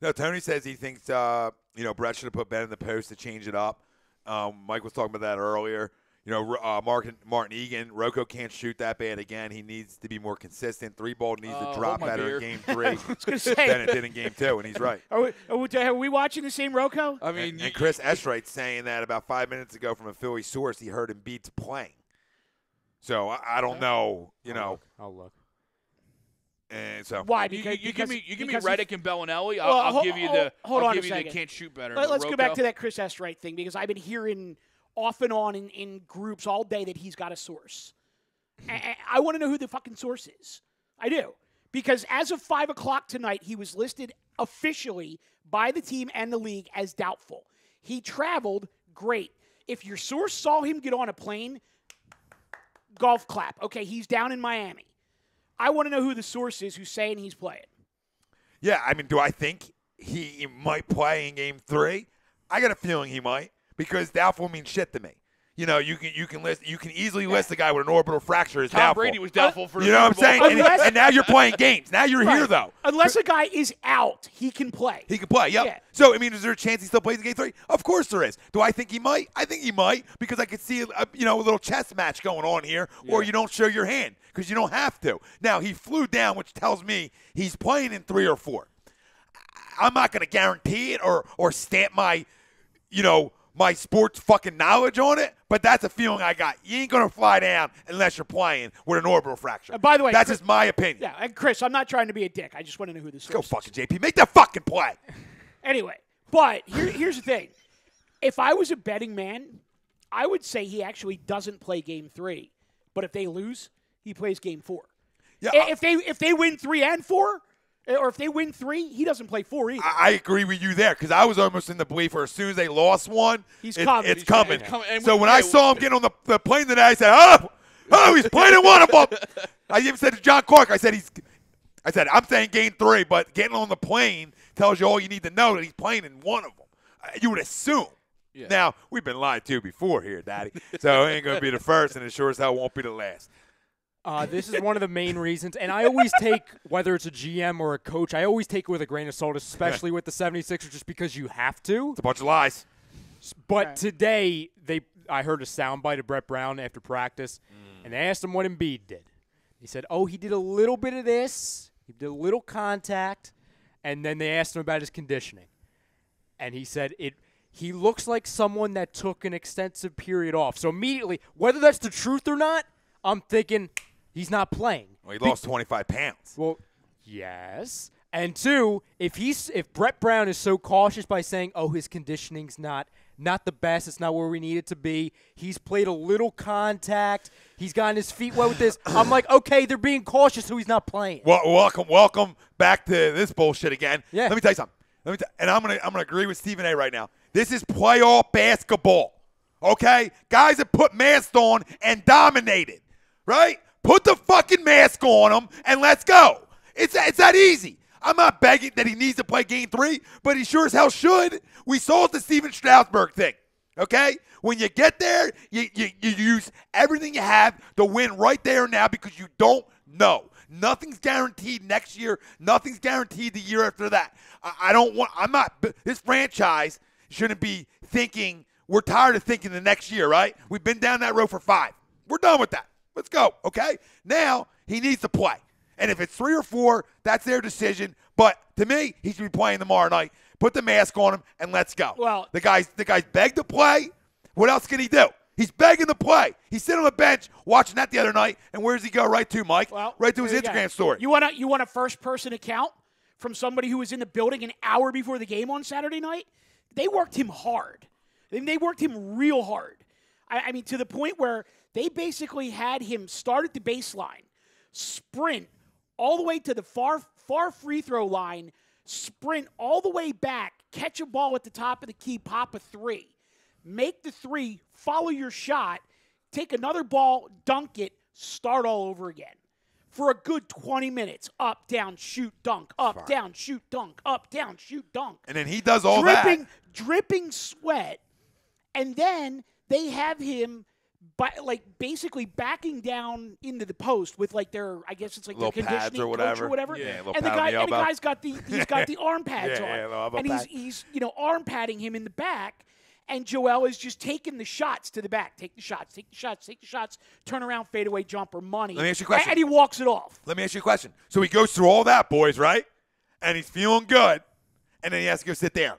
No, Tony says he thinks Brett should have put Ben in the post to change it up. Mike was talking about that earlier. Martin Egan, Rocco can't shoot that bad again. He needs to be more consistent. 3-ball needs to drop better in Game 3 I was gonna say, than it did in Game 2, and he's right. Are we watching the same Rocco? I mean, and Chris Eschright's saying that about 5 minutes ago from a Philly source, he heard Embiid's playing. So I don't know. I'll look. And so why? You give me because Reddick and Bellinelli. I'll give you the. Hold on give a you the second. can't shoot better. Let's Rocco. go back to that Chris Eschright thing because I've been hearing off and on in groups all day that he's got a source. I want to know who the fucking source is. I do. Because as of 5 o'clock tonight, he was listed officially by the team and the league as doubtful. He traveled, great. If your source saw him get on a plane, golf clap. Okay, he's down in Miami. I want to know who the source is who's saying he's playing. Yeah, I mean, do I think he might play in Game 3? I got a feeling he might because doubtful means shit to me. You can easily list a guy with an orbital fracture as Tom doubtful. Brady was doubtful for the You know what I'm saying? And now you're playing games. Now you're here, though. Unless a guy is out, he can play. He can play, yep. Yeah. So, I mean, is there a chance he still plays in Game 3? Of course there is. Do I think he might? I think he might because I could see a little chess match going on here, or you don't show your hand because you don't have to. Now, he flew down, which tells me he's playing in 3 or 4. I'm not going to guarantee it or stamp my my sports fucking knowledge on it, but that's a feeling I got. You ain't going to fly down unless you're playing with an orbital fracture. By the way, that's Chris, just my opinion. Yeah, and Chris, I'm not trying to be a dick. I just want to know who this is. Go fucking JP. Make that fucking play. Anyway, but here's the thing. If I was a betting man, I would say he actually doesn't play Game 3. But if they lose, he plays Game 4. Yeah, if they win 3 and 4, or if they win 3, he doesn't play 4 either. I agree with you there because I was almost in the belief where as soon as they lost one, it's coming. So when I saw him get on the plane today, I said, oh, he's playing in one of them. I even said to John Clark, I said, I'm saying Game 3, but getting on the plane tells you all you need to know that he's playing in one of them. You would assume. Yeah. Now, we've been lied to before here, Daddy, so it ain't going to be the first, and it sure as hell won't be the last. This is one of the main reasons, and I always take, whether it's a GM or a coach, I always take it with a grain of salt, especially with the 76ers, just because you have to. It's a bunch of lies. But today, I heard a soundbite of Brett Brown after practice, and they asked him what Embiid did. He said, he did a little bit of this, he did a little contact, and then they asked him about his conditioning. And he said he looks like someone that took an extensive period off. So immediately, whether that's the truth or not, I'm thinking he's not playing. Well, he lost 25 pounds. Well, yes. And 2, if Brett Brown is so cautious by saying, his conditioning's not the best, it's not where we need it to be, he's played a little contact, he's gotten his feet wet with this, I'm like, okay, they're being cautious, so he's not playing. Well, welcome back to this bullshit again. Yeah. Let me tell you something. And I'm gonna agree with Stephen A. right now. This is playoff basketball, okay? Guys that put masks on and dominated, right? Put the fucking mask on them and let's go. It's that easy. I'm not begging that he needs to play Game 3, but he sure as hell should. We saw the Steven Strasburg thing, okay? When you get there, you use everything you have to win right there and now because you don't know. Nothing's guaranteed next year. Nothing's guaranteed the year after that. This franchise shouldn't be thinking, we're tired of thinking the next year, right? We've been down that road for 5. We're done with that. Let's go, okay? Now, he needs to play. And if it's 3 or 4, that's their decision. But to me, he should be playing tomorrow night. Put the mask on him, and let's go. Well, the guy's begged to play. What else can he do? He's begging to play. He's sitting on the bench watching that the other night, and where does he go? Right to, Mike? Well, right to his Instagram story. You want a first-person account from somebody who was in the building an hour before the game on Saturday night? They worked him hard. They worked him real hard. I mean, to the point where they basically had him start at the baseline, sprint all the way to the far free throw line, sprint all the way back, catch a ball at the top of the key, pop a 3. Make the 3, follow your shot, take another ball, dunk it, start all over again. For a good 20 minutes, up, down, shoot, dunk, up, down, shoot, dunk, up, down, shoot, dunk. And then he does all that. Dripping sweat. And then they have him basically backing down into the post with their, I guess it's like little their conditioning pads coach or whatever. Yeah, and the guy's got the arm pads on. And he's arm padding him in the back. And Joel is just taking the shots to the back. Take the shots, turn around, fadeaway jumper, money. Let me ask you a question. And he walks it off. Let me ask you a question. So he goes through all that, boys, right? And he's feeling good. And then he has to go sit down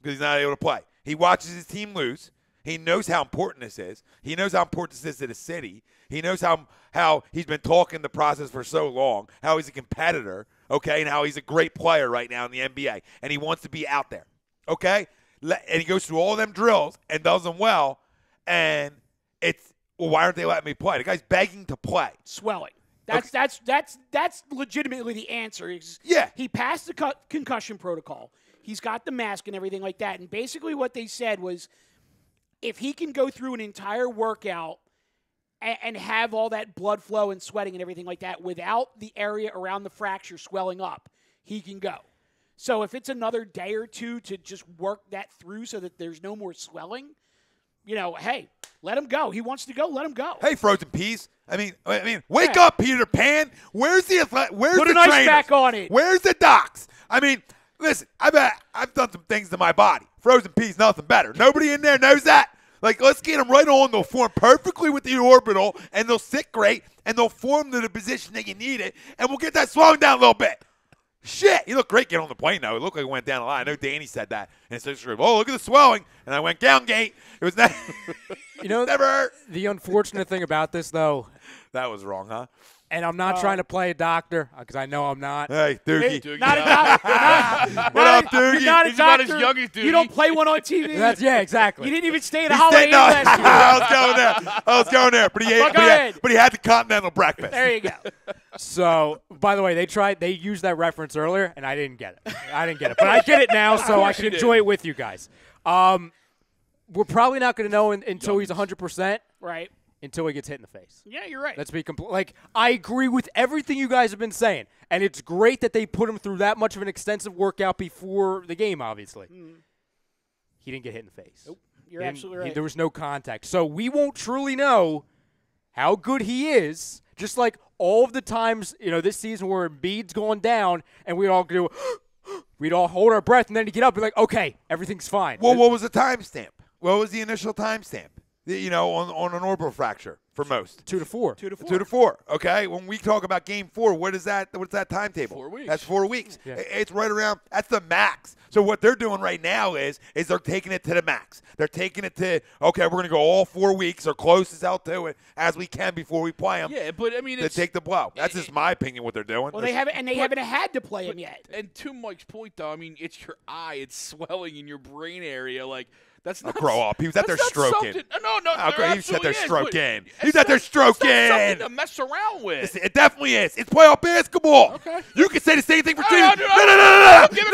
because he's not able to play. He watches his team lose. He knows how important this is. He knows how important this is to the city. He knows how he's been talking the process for so long, how he's a competitor, okay, and how he's a great player right now in the NBA. And he wants to be out there, okay? And he goes through all them drills and does them well, and it's, well, why aren't they letting me play? The guy's begging to play. Swelling. That's legitimately the answer. Yeah. He passed the concussion protocol. He's got the mask and everything like that. And basically what they said was if he can go through an entire workout and have all that blood flow and sweating and everything like that without the area around the fracture swelling up, he can go. So if it's another day or two to just work that through so that there's no more swelling, hey, let him go. He wants to go. Let him go. Hey, frozen peas. I mean, wake up, Peter Pan. Where's the Put an ice pack on it. Where's the docs? I mean, listen, I've done some things to my body. Frozen peas, nothing better. Nobody in there knows that. Let's get them right on. They'll form perfectly with the orbital, and they'll sit great, and they'll form to the position that you need it, and we'll get that swelling down a little bit. Shit, he looked great getting on the plane, though. It looked like it went down a lot. I know Danny said that. And so oh, look at the swelling. And I went, down gate. It was that. Never hurt. The unfortunate thing about this, though. That was wrong, huh? And I'm not trying to play a doctor because I know I'm not. Hey, Doogie. Not a doctor. What up, Doogie? You're not a He's about doctor. as young as Doogie. You don't play one on TV. Yeah, exactly. You didn't even stay at a Holiday Inn No, last year. I was going there. But he had the continental breakfast. There you go. So, by the way, they used that reference earlier, and I didn't get it. But I get it now, so I can enjoy it with you guys. We're probably not going to know until he's 100%. Right. Until he gets hit in the face. Yeah, you're right. Let's be I agree with everything you guys have been saying, and it's great that they put him through that much of an extensive workout before the game. Obviously, he didn't get hit in the face. Nope. You're absolutely right. There was no contact, so we won't truly know how good he is. Just like all of the times, this season where Embiid's going down, and we'd all hold our breath, and then he'd get up and be like, okay, everything's fine. Well, what was the timestamp? What was the initial timestamp? On an orbital fracture for most. 2 to 4. 2 to 4. Okay. When we talk about Game 4, what's that timetable? 4 weeks. That's 4 weeks. Yeah. It's right around. That's the max. So what they're doing right now is they're taking it to the max. They're taking it to we're going to go all 4 weeks or close as hell to it as we can before we play them. Yeah, but I mean, to take the blow. That's just my opinion. What they're doing. Well, they haven't had to play him yet. And to Mike's point, though, I mean, it's your eye. It's swelling in your brain area. Like. That's not grow up. He was out there stroking. No, he was out there stroking. He's out there stroking. It's not something to mess around with. It definitely is. It's playoff basketball. Okay. You can say the same thing for No. Steven.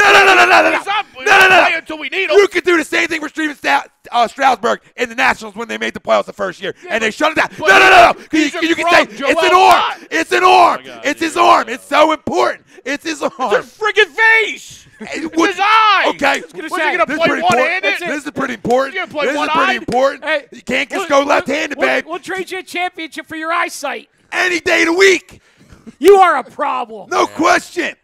No. Until we need him. You can do the same thing for Steven Strasburg in the Nationals when they made the playoffs the first year, and they shut it down. No. You can say it's an arm. It's an arm. It's his arm. It's so important. It's his arm. It's a friggin' face. It's his eye. Okay. Was he going to play one-handed? This is pretty important. You're gonna play This is one-eyed? pretty important. Hey, You can't just go left-handed, babe. We'll trade you a championship for your eyesight. Any day of the week. You are a problem. No question.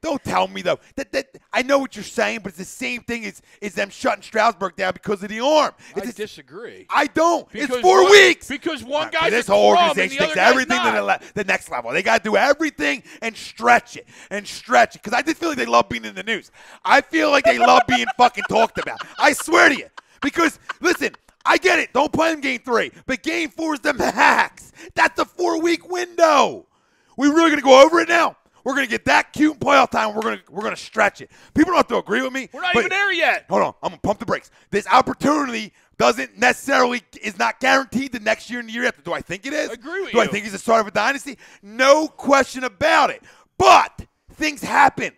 Don't tell me, though. That I know what you're saying, but it's the same thing as them shutting Strasburg down because of the arm. I disagree. I don't. Because it's 4 weeks. Because one guy's this a whole scrub organization and the takes other everything guy's to the next level. They got to do everything and stretch it. Because I just feel like they love being in the news. I feel like they love being fucking talked about. I swear to you. Because, listen, I get it. Don't play in Game 3. But Game 4 is the max. That's a 4-week window. We really going to go over it now? We're going to get that cute in playoff time. We're going to stretch it. People don't have to agree with me. We're not even there yet. Hold on. I'm going to pump the brakes. This opportunity is not guaranteed the next year and the year after. Do I think it is? I agree with Do you. I think he's the start of a dynasty? No question about it. But things happen.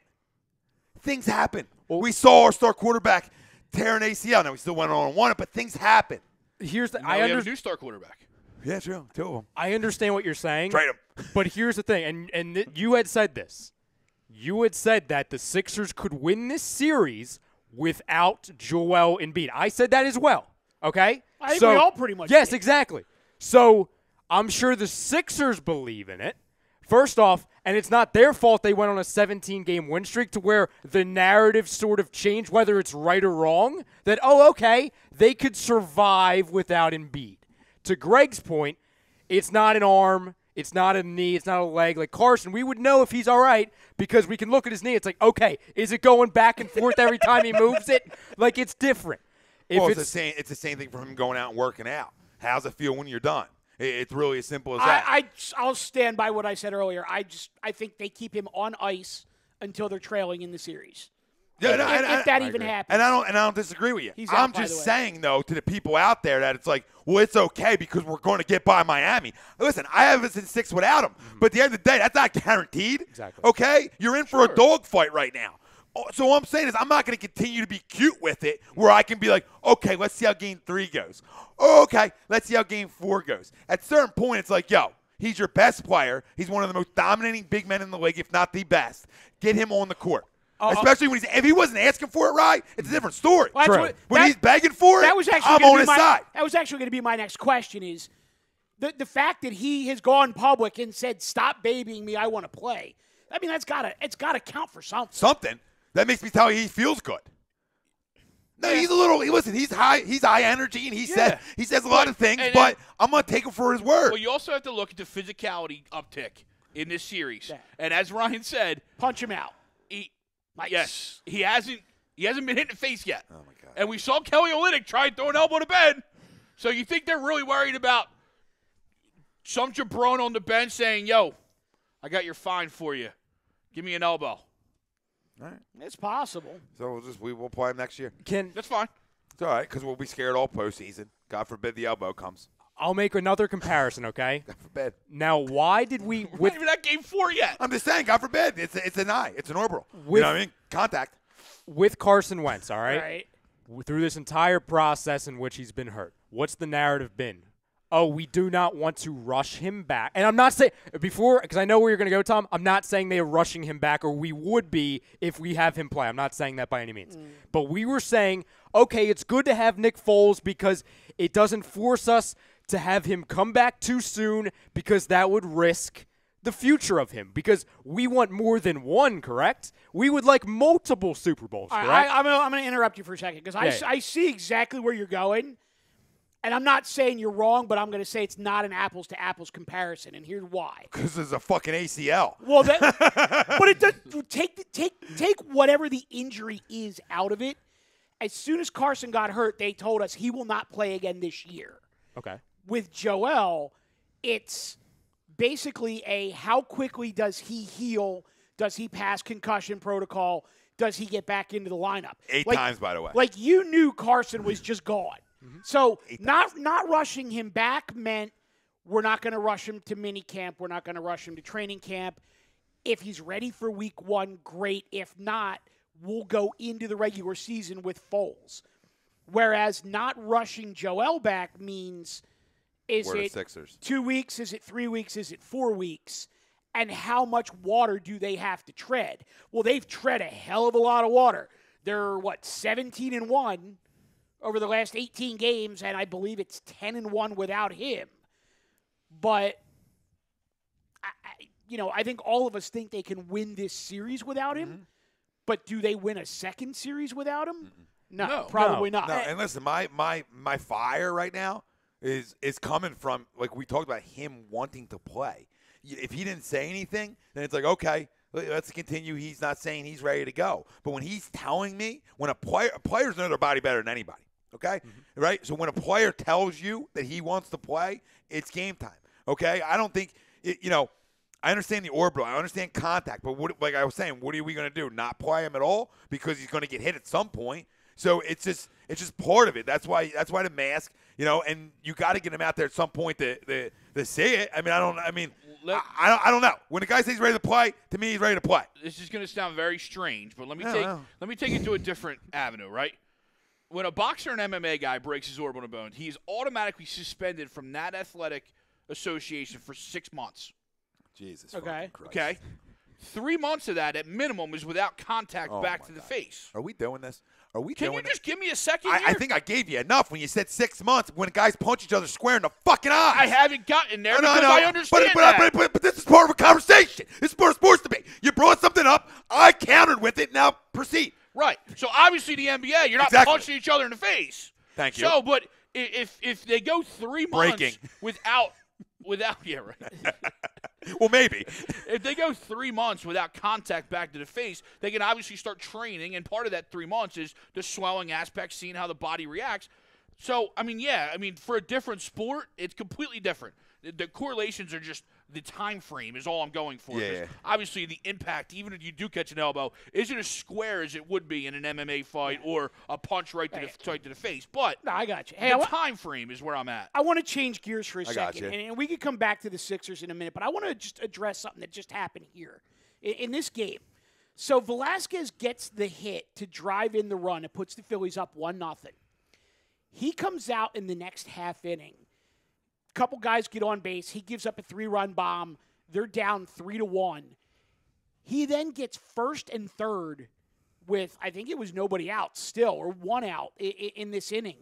Things happen. We saw our star quarterback tear an ACL. Now, we still went on and won it, but things happen. Here's the Now we have a new star quarterback. Yeah, true. 2 of them. I understand what you're saying. Trade him. But here's the thing, and you had said this. You had said that the Sixers could win this series without Joel Embiid. I said that as well, okay? I think we all pretty much Yes, did. exactly. So I'm sure the Sixers believe in it. First off, and it's not their fault they went on a 17-game win streak to where the narrative sort of changed, whether it's right or wrong, that, okay, they could survive without Embiid. To Greg's point, it's not an arm. It's not a knee. It's not a leg. Like Carson, we would know if he's all right because we can look at his knee. It's like, okay, is it going back and forth every time he moves it? Like, it's different. It's the same thing for him going out and working out. How's it feel when you're done? It's really as simple as that. I'll stand by what I said earlier. I think they keep him on ice until they're trailing in the series. Yeah, if that even happens. And I don't disagree with you. He's out, I'm by the just way. saying, though, to the people out there that it's like, well, it's okay because we're going to get by Miami. Listen, I have us in 6 without him. But at the end of the day, that's not guaranteed. Exactly. Okay? You're in for a dogfight right now. So what I'm saying is I'm not going to continue to be cute with it where I can be like, okay, let's see how Game 3 goes. Okay, let's see how Game 4 goes. At a certain point, it's like, yo, he's your best player. He's one of the most dominating big men in the league, if not the best. Get him on the court. Especially when if he wasn't asking for it, right? It's a different story. Well, when he's begging for it, I'm on his side. That was actually going to be my next question is the fact that he has gone public and said, stop babying me, I want to play. I mean, it's got to count for something. Something. That makes me tell you he feels good. No, he's a little. Listen, he's high energy, and he says a lot of things. But I'm gonna take him for his word. Well, you also have to look at the physicality uptick. in this series. Yeah. And as Ryan said, Punch him out. Nice. Yes, he hasn't been hit in the face yet. Oh, my God. And we saw Kelly Olynyk try and throw an elbow to Ben. So you think they're really worried about some jabron on the bench saying, yo, I got your fine for you. Give me an elbow. All right. It's possible. So we'll play him next year. That's fine. It's all right because we'll be scared all postseason. God forbid the elbow comes. I'll make another comparison, okay? God forbid. Now, why did we We're not even at game 4 yet. I'm just saying, God forbid. It's an eye. It's an orbital. You With- know what I mean? Contact. with Carson Wentz, all right? Right. Through this entire process in which he's been hurt, what's the narrative been? Oh, we do not want to rush him back. And I'm not saying before, because I know where you're going to go, Tom. I'm not saying they are rushing him back, or we would be if we have him play. I'm not saying that by any means. But we were saying, okay, it's good to have Nick Foles because it doesn't force us to have him come back too soon because that would risk the future of him because we want more than one, correct? We would like multiple Super Bowls, All correct? right, I'm going to interrupt you for a second because Yeah. I see exactly where you're going. And I'm not saying you're wrong, but I'm going to say it's not an apples-to-apples comparison, and here's why. Because there's a fucking ACL. Well, but it does take whatever the injury is out of it. As soon as Carson got hurt, they told us he will not play again this year. Okay. With Joel, it's basically how quickly does he heal? Does he pass concussion protocol? Does he get back into the lineup? 8 times, by the way. Like you knew Carson was just gone. So not rushing him back meant we're not going to rush him to mini camp. We're not going to rush him to training camp. If he's ready for week 1, great. If not, we'll go into the regular season with Foles. Whereas not rushing Joel back means is We're the it Sixers. 2 weeks? Is it 3 weeks? Is it 4 weeks? And how much water do they have to tread? Well, they've tread a hell of a lot of water. They're, 17-1 over the last 18 games, and I believe it's 10-1 without him. But, I think all of us think they can win this series without him. But do they win a second series without him? No, probably not. No, and listen, my fire right now is coming from, like we talked about, him wanting to play. If he didn't say anything, then it's like, okay, let's continue. He's not saying he's ready to go. But when he's telling me, when players know their body better than anybody, okay? Right? So when a player tells you that he wants to play, it's game time, okay? I don't think, I understand the orbital. I understand contact. But like I was saying, what are we going to do? Not play him at all because he's going to get hit at some point. So it's just part of it. That's why the mask, and you got to get him out there at some point to see it. I don't know. When the guy says he's ready to play, to me he's ready to play. This is going to sound very strange, but let me take it to a different avenue, right? When a boxer and MMA guy breaks his orbital bone, he's automatically suspended from that athletic association for 6 months. Jesus. Okay. Christ. Okay? 3 months of that at minimum is without contact back my to the God. face. Are we doing this? Can you just give me a second I here? think I gave you enough when you said 6 months when guys punch each other square in the fucking eyes. I haven't gotten there because I understand that. But this is part of a conversation. This is what it's supposed to be. You brought something up. I countered with it. Now proceed. Right. So obviously the NBA, you're not Exactly. punching each other in the face. Thank you. So, but if they go 3 months Breaking. without yeah, right. Well, maybe. If they go 3 months without contact back to the face, they can obviously start training, and part of that 3 months is the swelling aspect, seeing how the body reacts. So, for a different sport, it's completely different. The correlations are just the time frame is all I'm going for. Yeah. Obviously, the impact, even if you do catch an elbow, isn't as square as it would be in an MMA fight or a punch right to the face. But No, I got you. Hey, the time frame is where I'm at. I want to change gears for a got second, you. and we could come back to the Sixers in a minute, but I want to just address something that just happened here in this game. So Velasquez gets the hit to drive in the run. It puts the Phillies up 1-0. He comes out in the next half inning. Couple guys get on base. He gives up a 3-run bomb. They're down 3-1. He then gets first and third with, I think it was nobody out still, or 1 out in this inning,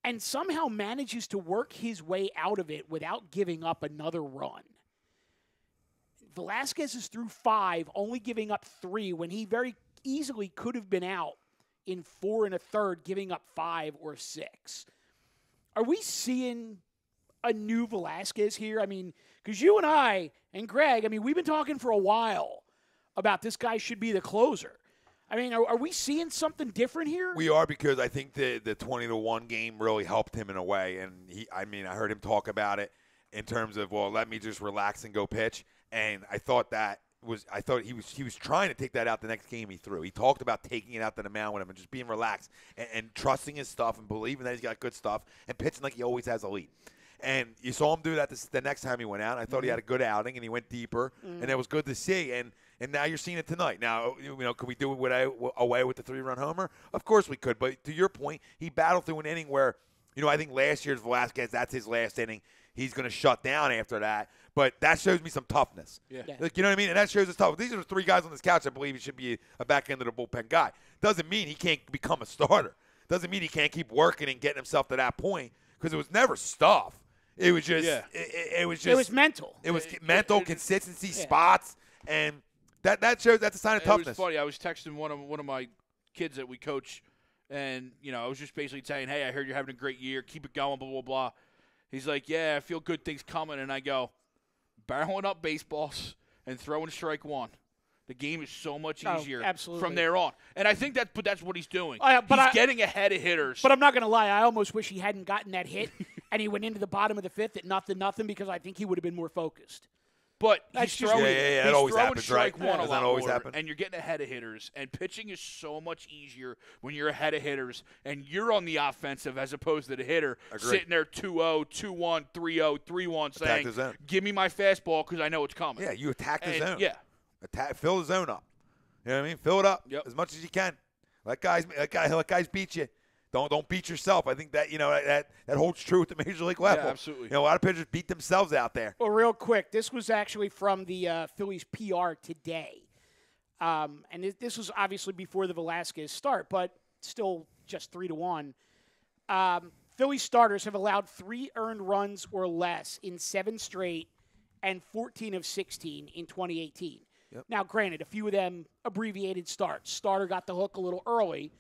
and somehow manages to work his way out of it without giving up another run. Velasquez is through 5, only giving up 3 when he very easily could have been out in 4 1/3, giving up 5 or 6. Are we seeing a new Velasquez here? I mean, because you and I, And Greg, I mean, we've been talking for a while about this guy should be the closer. I mean, are we seeing something different here? We are, because I think the 20-1 game really helped him in a way. And I heard him talk about it in terms of, well, let me just relax and go pitch. And I thought he was trying to take that out the next game he threw. He talked about taking it out to the mound with him and just being relaxed and trusting his stuff and believing that he's got good stuff and pitching like he always has a lead. And you saw him do that the next time he went out. I thought he had a good outing, and he went deeper, and it was good to see. And now you're seeing it tonight. Now, could we do it away with the 3-run homer? Of course we could. But to your point, he battled through an inning where, I think last year's Velasquez, that's his last inning. He's going to shut down after that. But that shows me some toughness. Yeah. Like, you know what I mean? And that shows us tough. These are the 3 guys on this couch I believe he should be a back end of the bullpen guy. Doesn't mean he can't become a starter. Doesn't mean he can't keep working and getting himself to that point, because it was never stuff. It was just it was mental. It was mental, consistency, spots, and that shows that's a sign of toughness. It was funny. I was texting one of my kids that we coach, and I was just basically saying, "Hey, I heard you're having a great year. Keep it going." Blah blah blah. He's like, "Yeah, I feel good things coming," and I go, "Barreling up baseballs and throwing strike one. The game is so much easier from there on." And I think that's what he's doing. He's getting ahead of hitters. But I'm not going to lie. I almost wish he hadn't gotten that hit and he went into the bottom of the 5th at nothing, because I think he would have been more focused. But he's throwing, it always happens, strike right? one a lot always more, happen? and you're getting ahead of hitters. And pitching is so much easier when you're ahead of hitters, and you're on the offensive as opposed to the hitter sitting there 2-0, 2-1, 3-0, 3-1, saying, "Give me my fastball because I know it's coming." Yeah, you attack the zone. Yeah, fill the zone up. You know what I mean? Fill it up as much as you can. Let guys beat you. Don't beat yourself. I think that that holds true at the major league level. Yeah, absolutely. A lot of pitchers beat themselves out there. Well, real quick, this was actually from the Phillies PR today, and this was obviously before the Velasquez start, but still just 3-1. Phillies starters have allowed 3 earned runs or less in 7 straight and 14 of 16 in 2018. Yep. Now, granted, a few of them abbreviated starts. Starter got the hook a little early.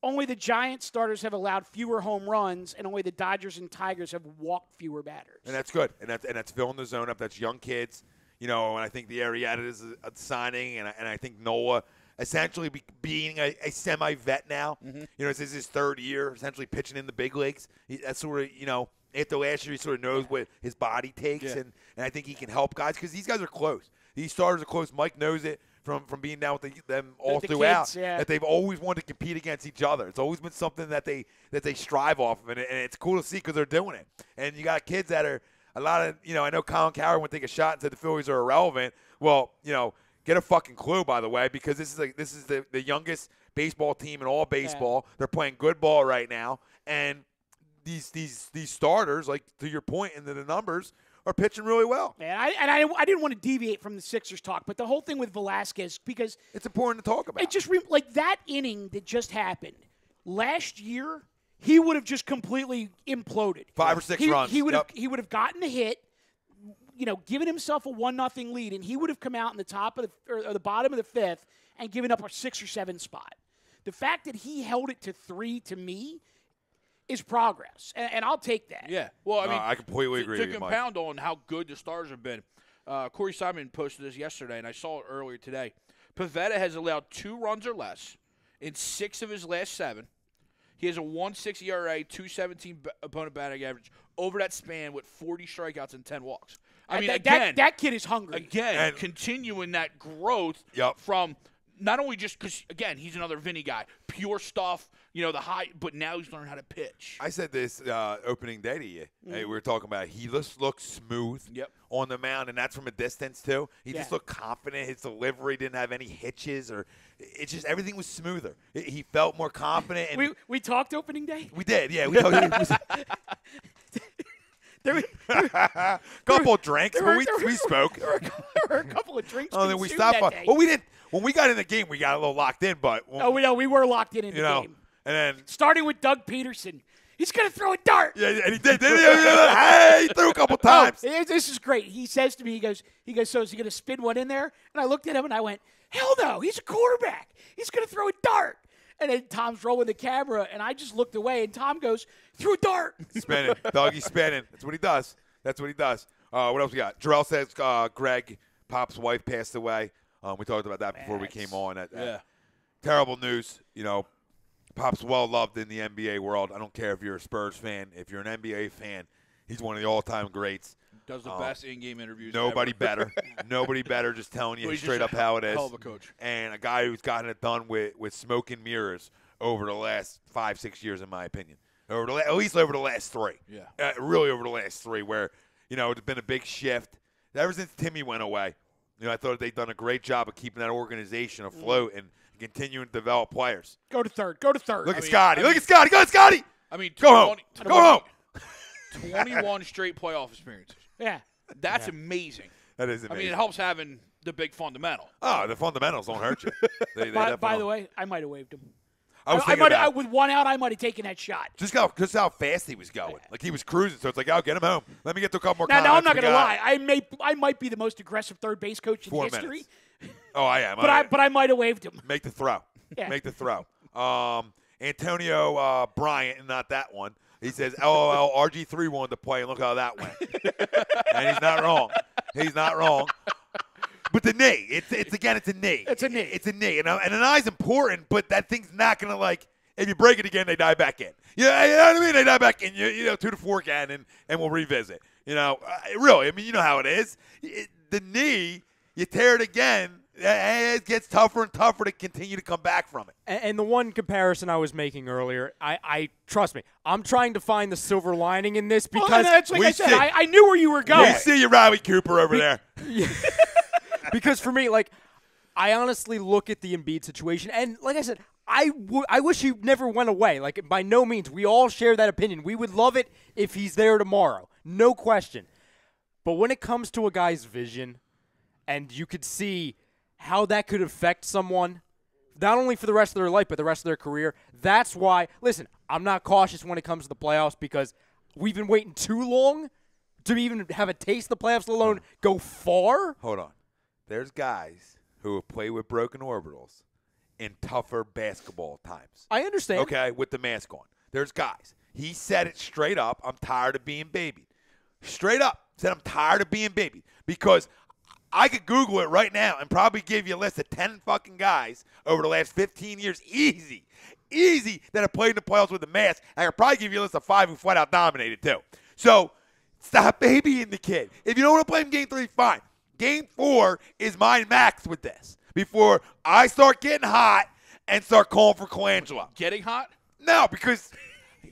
Only the Giants starters have allowed fewer home runs, and only the Dodgers and Tigers have walked fewer batters. And that's good. And that's filling the zone up. That's young kids. And I think the Arrieta is a signing, and I think Nola essentially being a semi-vet now. Mm-hmm. This is his 3rd year, essentially pitching in the big leagues. That's sort of, after last year, he sort of knows what his body takes, and I think he can help guys because these guys are close. These starters are close. Mike knows it from being down with them all throughout. Kids, yeah. That they've always wanted to compete against each other. It's always been something that they strive off of, and it's cool to see because they're doing it. And you got kids that are a lot of I know Colin Cowherd would take a shot and said the Phillies are irrelevant. Well, get a fucking clue, by the way, because this is the youngest baseball team in all baseball. Yeah. They're playing good ball right now, and these starters, like to your point, into the numbers, are pitching really well. Yeah, I didn't want to deviate from the Sixers talk, but the whole thing with Velasquez, because it's important to talk about. It just like that inning that just happened last year, he would have just completely imploded. 5 or 6 runs. He would have gotten a hit, given himself a 1-0 lead, and he would have come out in the top of the bottom of the 5th and given up a 6 or 7 spot. The fact that he held it to 3, to me, is progress, and I'll take that. Yeah. Well, I mean, I completely agree with you, to compound on how good the Stars have been, Corey Simon posted this yesterday, and I saw it earlier today. Pivetta has allowed 2 runs or less in 6 of his last 7. He has a 1.6 ERA, 2.17 opponent batting average over that span with 40 strikeouts and 10 walks. I mean, that kid is hungry. Again, continuing that growth from not only just because, again, he's another Vinny guy, pure stuff, the high, but now he's learning how to pitch. I said this opening day to you. Mm-hmm. Hey, we were talking about he just looked smooth on the mound, and that's from a distance, too. He just looked confident. His delivery didn't have any hitches, or it's just everything was smoother. He felt more confident. And we talked opening day? We did, yeah. We talked. Couple of drinks, but we spoke. There were a couple of drinks. Oh, then we stopped. Well, we didn't. When we got in the game, we got a little locked in, but we were locked in the game. And then starting with Doug Peterson, he's gonna throw a dart. Yeah, and he did. Hey, he threw a couple times. This is great. He says to me, he goes, so is he gonna spin one in there? And I looked at him and I went, hell no, he's a quarterback. He's gonna throw a dart. And then Tom's rolling the camera, and I just looked away, and Tom goes, threw a dart. Spinning. Doggy spinning. That's what he does. What else we got? Jarrell says Greg Pop's wife passed away. We talked about that before we came on. Terrible news. Pop's well loved in the NBA world. I don't care if you're a Spurs fan. If you're an NBA fan, he's one of the all-time greats. Does the best in-game interviews Nobody ever. better. Nobody better, just telling you He's straight just up how it is. Hell of a coach. And a guy who's gotten it done with smoke and mirrors over the last 5-6 years, in my opinion. At least over the last 3. Yeah. Really over the last 3 where, it's been a big shift. Ever since Timmy went away, I thought they'd done a great job of keeping that organization afloat and continuing to develop players. Go to third. Look at Scotty. Look at Scotty. Go, Scotty. Go home. Go home. 21 straight playoff experiences. Yeah. That's amazing. That is amazing. I mean, it helps having the big fundamental. Oh, the fundamentals don't hurt you. They By the way, I might have waved him. I was thinking about with one out, I might have taken that shot. just how fast he was going. Like he was cruising, so it's like, get him home. Let me get to a couple more Now, comments. I'm not going to lie. I might be the most aggressive third base coach in 4 history. minutes. Oh, I am. But I might have waved him. Make the throw. Yeah. Make the throw. Antonio Bryant, not that one. He says, LOL, RG3 wanted to play, and look how that went. And he's not wrong. He's not wrong. But the knee, it's a knee. It's a knee. It's a knee. And an eye's important, but that thing's not going to, if you break it again, they dive back in. Yeah, you know what I mean? They dive back in. 2 to 4 again, and we'll revisit. Really, you know how it is. The knee, you tear it again, it gets tougher and tougher to continue to come back from it. And the one comparison I was making earlier, I trust me, I'm trying to find the silver lining in this because that's like I said, I knew where you were going. We see you, Riley Cooper, over there. Because for me, I honestly look at the Embiid situation, and like I said, I wish he never went away. By no means. We all share that opinion. We would love it if he's there tomorrow. No question. But when it comes to a guy's vision, and you could see how that could affect someone, not only for the rest of their life, but the rest of their career, that's why, listen, I'm not cautious when it comes to the playoffs because we've been waiting too long to even have a taste of the playoffs, let alone go far. Hold on. There's guys who have played with broken orbitals in tougher basketball times. I understand. Okay, with the mask on. There's guys. He said it straight up, I'm tired of being babied. Straight up said I'm tired of being babied because I could Google it right now and probably give you a list of 10 fucking guys over the last 15 years, easy, that have played in the playoffs with a mask. I could probably give you a list of 5 who flat out dominated too. So stop babying the kid. If you don't want to play him Game 3, fine. Game 4 is my max with this before I start getting hot and start calling for Colangelo. Getting hot? No, because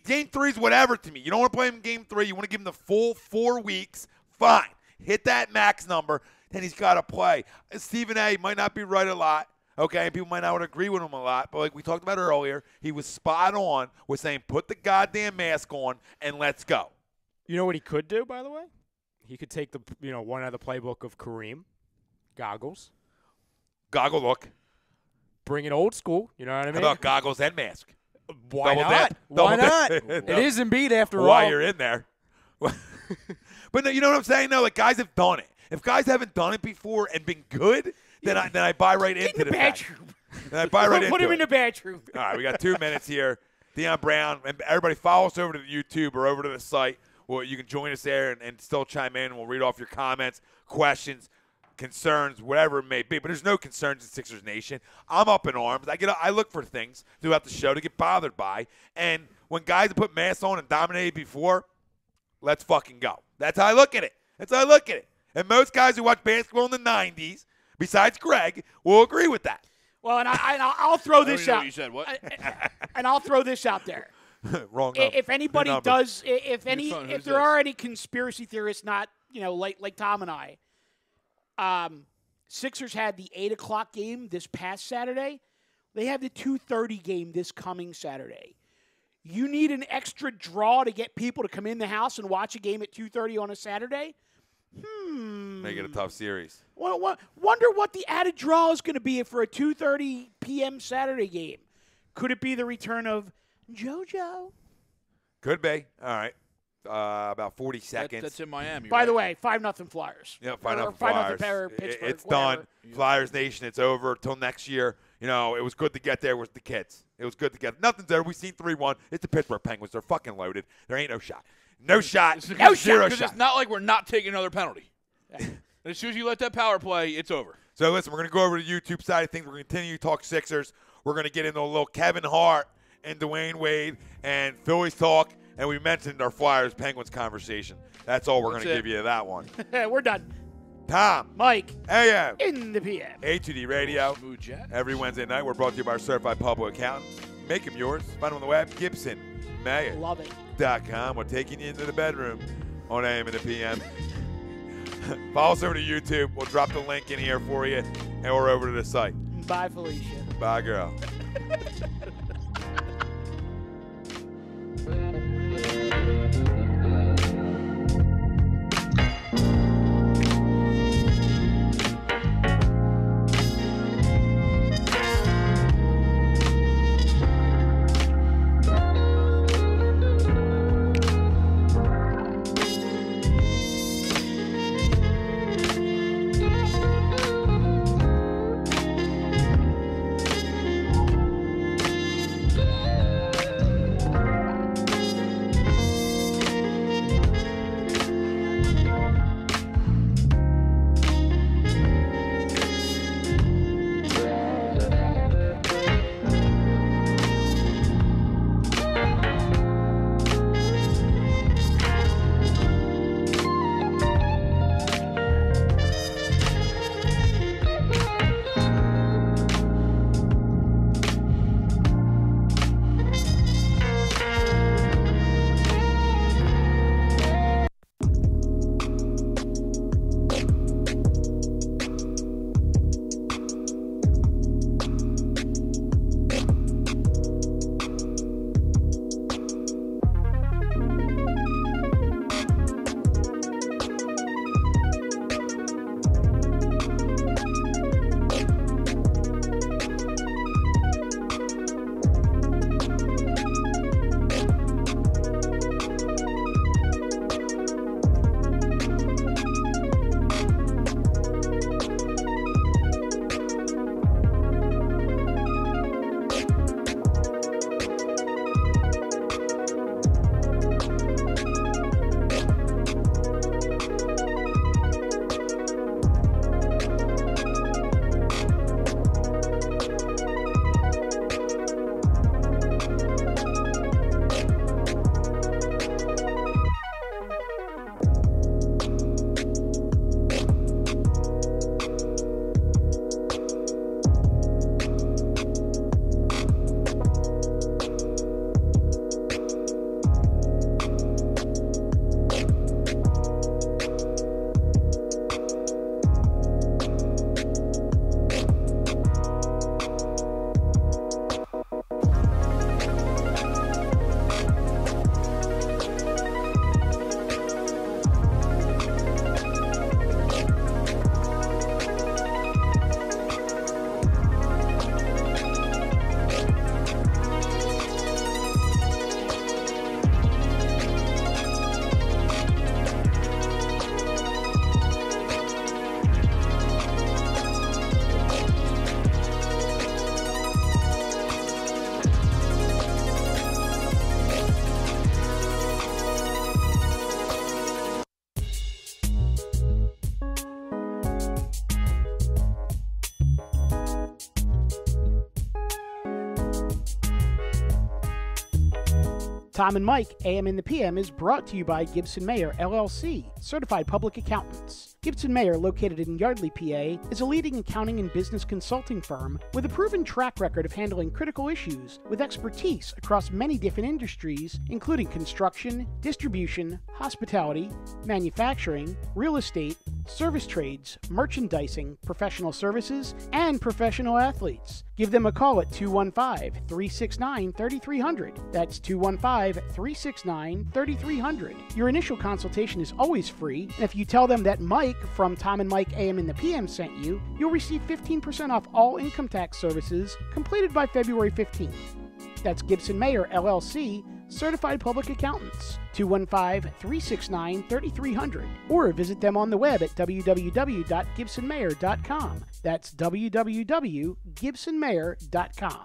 Game 3 is whatever to me. You don't want to play him in Game 3. You want to give him the full 4 weeks. Fine. Hit that max number. Then he's got to play. Stephen A. might not be right a lot, okay? People might not agree with him a lot, but like we talked about earlier, he was spot on with saying put the goddamn mask on and let's go. You know what he could do, by the way? He could take the one out of the playbook of Kareem, goggles. Goggle look. Bring it old school. You know what I mean? How about goggles and mask? Why Double not? dip. Why Double not? dip. It is Embiid after all. While you're in there. But no, you know what I'm saying? No, guys have done it. If guys haven't done it before and been good, then I buy right into the bedroom. Then I buy right into it. Put him in the bedroom. All right, we got 2 minutes here. Deion Brown, and everybody follow us over to the YouTube or over to the site. Well, you can join us there and still chime in. We'll read off your comments, questions, concerns, whatever it may be. But there's no concerns in Sixers Nation. I'm up in arms. I look for things throughout the show to get bothered by. And when guys have put masks on and dominated before, let's fucking go. That's how I look at it. And most guys who watch basketball in the 90s, besides Greg, will agree with that. Well, and I'll throw this out. You said what? And I'll throw this out there. Wrong number. If anybody New number. does, if who's there are any conspiracy theorists, not like Tom and I, Sixers had the 8:00 game this past Saturday. They have the 2:30 game this coming Saturday. You need an extra draw to get people to come in the house and watch a game at 2:30 on a Saturday? Make it a tough series. Wonder what the added draw is going to be for a 2:30 p.m. Saturday game. Could it be the return of JoJo? Could be. All right. About 40 seconds. That's in Miami. By right? the way, 5-0 Flyers. Yeah, Or 5-0 5-0 Flyers. Pittsburgh. It's whatever. done. Flyers Nation, it's over. Till next year. It was good to get there with the kids. It was good to get. Nothing's there. We've seen 3-1. It's the Pittsburgh Penguins. They're fucking loaded. There ain't no shot. No shot. It's No zero Because shot. it's not like we're not taking another penalty. As soon as you let that power play, it's over. So listen, we're going to go over to the YouTube side of things. We're going to continue to talk Sixers. We're going to get into a little Kevin Hart and Dwayne Wade and Phillies talk. And we mentioned our Flyers-Penguins conversation. That's all we're going to give you that one. We're done. Tom. Mike. AM. In the PM. A2D Radio. Smooth jet. Every Wednesday night, we're brought to you by our certified public accountant. Make them yours. Find them on the web, GibsonMayer.com. Love it. We're taking you into the bedroom on AM and the PM. Follow us over to YouTube. We'll drop the link in here for you, and we're over to the site. Bye, Felicia. Bye, girl. Tom and Mike, AM in the PM, is brought to you by Gibson Mayer, LLC, certified public accountants. Gibson Mayer, located in Yardley, PA, is a leading accounting and business consulting firm with a proven track record of handling critical issues with expertise across many different industries, including construction, distribution, hospitality, manufacturing, real estate, service trades, merchandising, professional services, and professional athletes. Give them a call at 215-369-3300. That's 215-369-3300. Your initial consultation is always free, and if you tell them that Mike from Tom and Mike AM in the PM sent you, you'll receive 15% off all income tax services completed by February 15th. That's Gibson Mayer, LLC, certified public accountants. 215-369-3300. Or visit them on the web at www.gibsonmayer.com. That's www.gibsonmayer.com.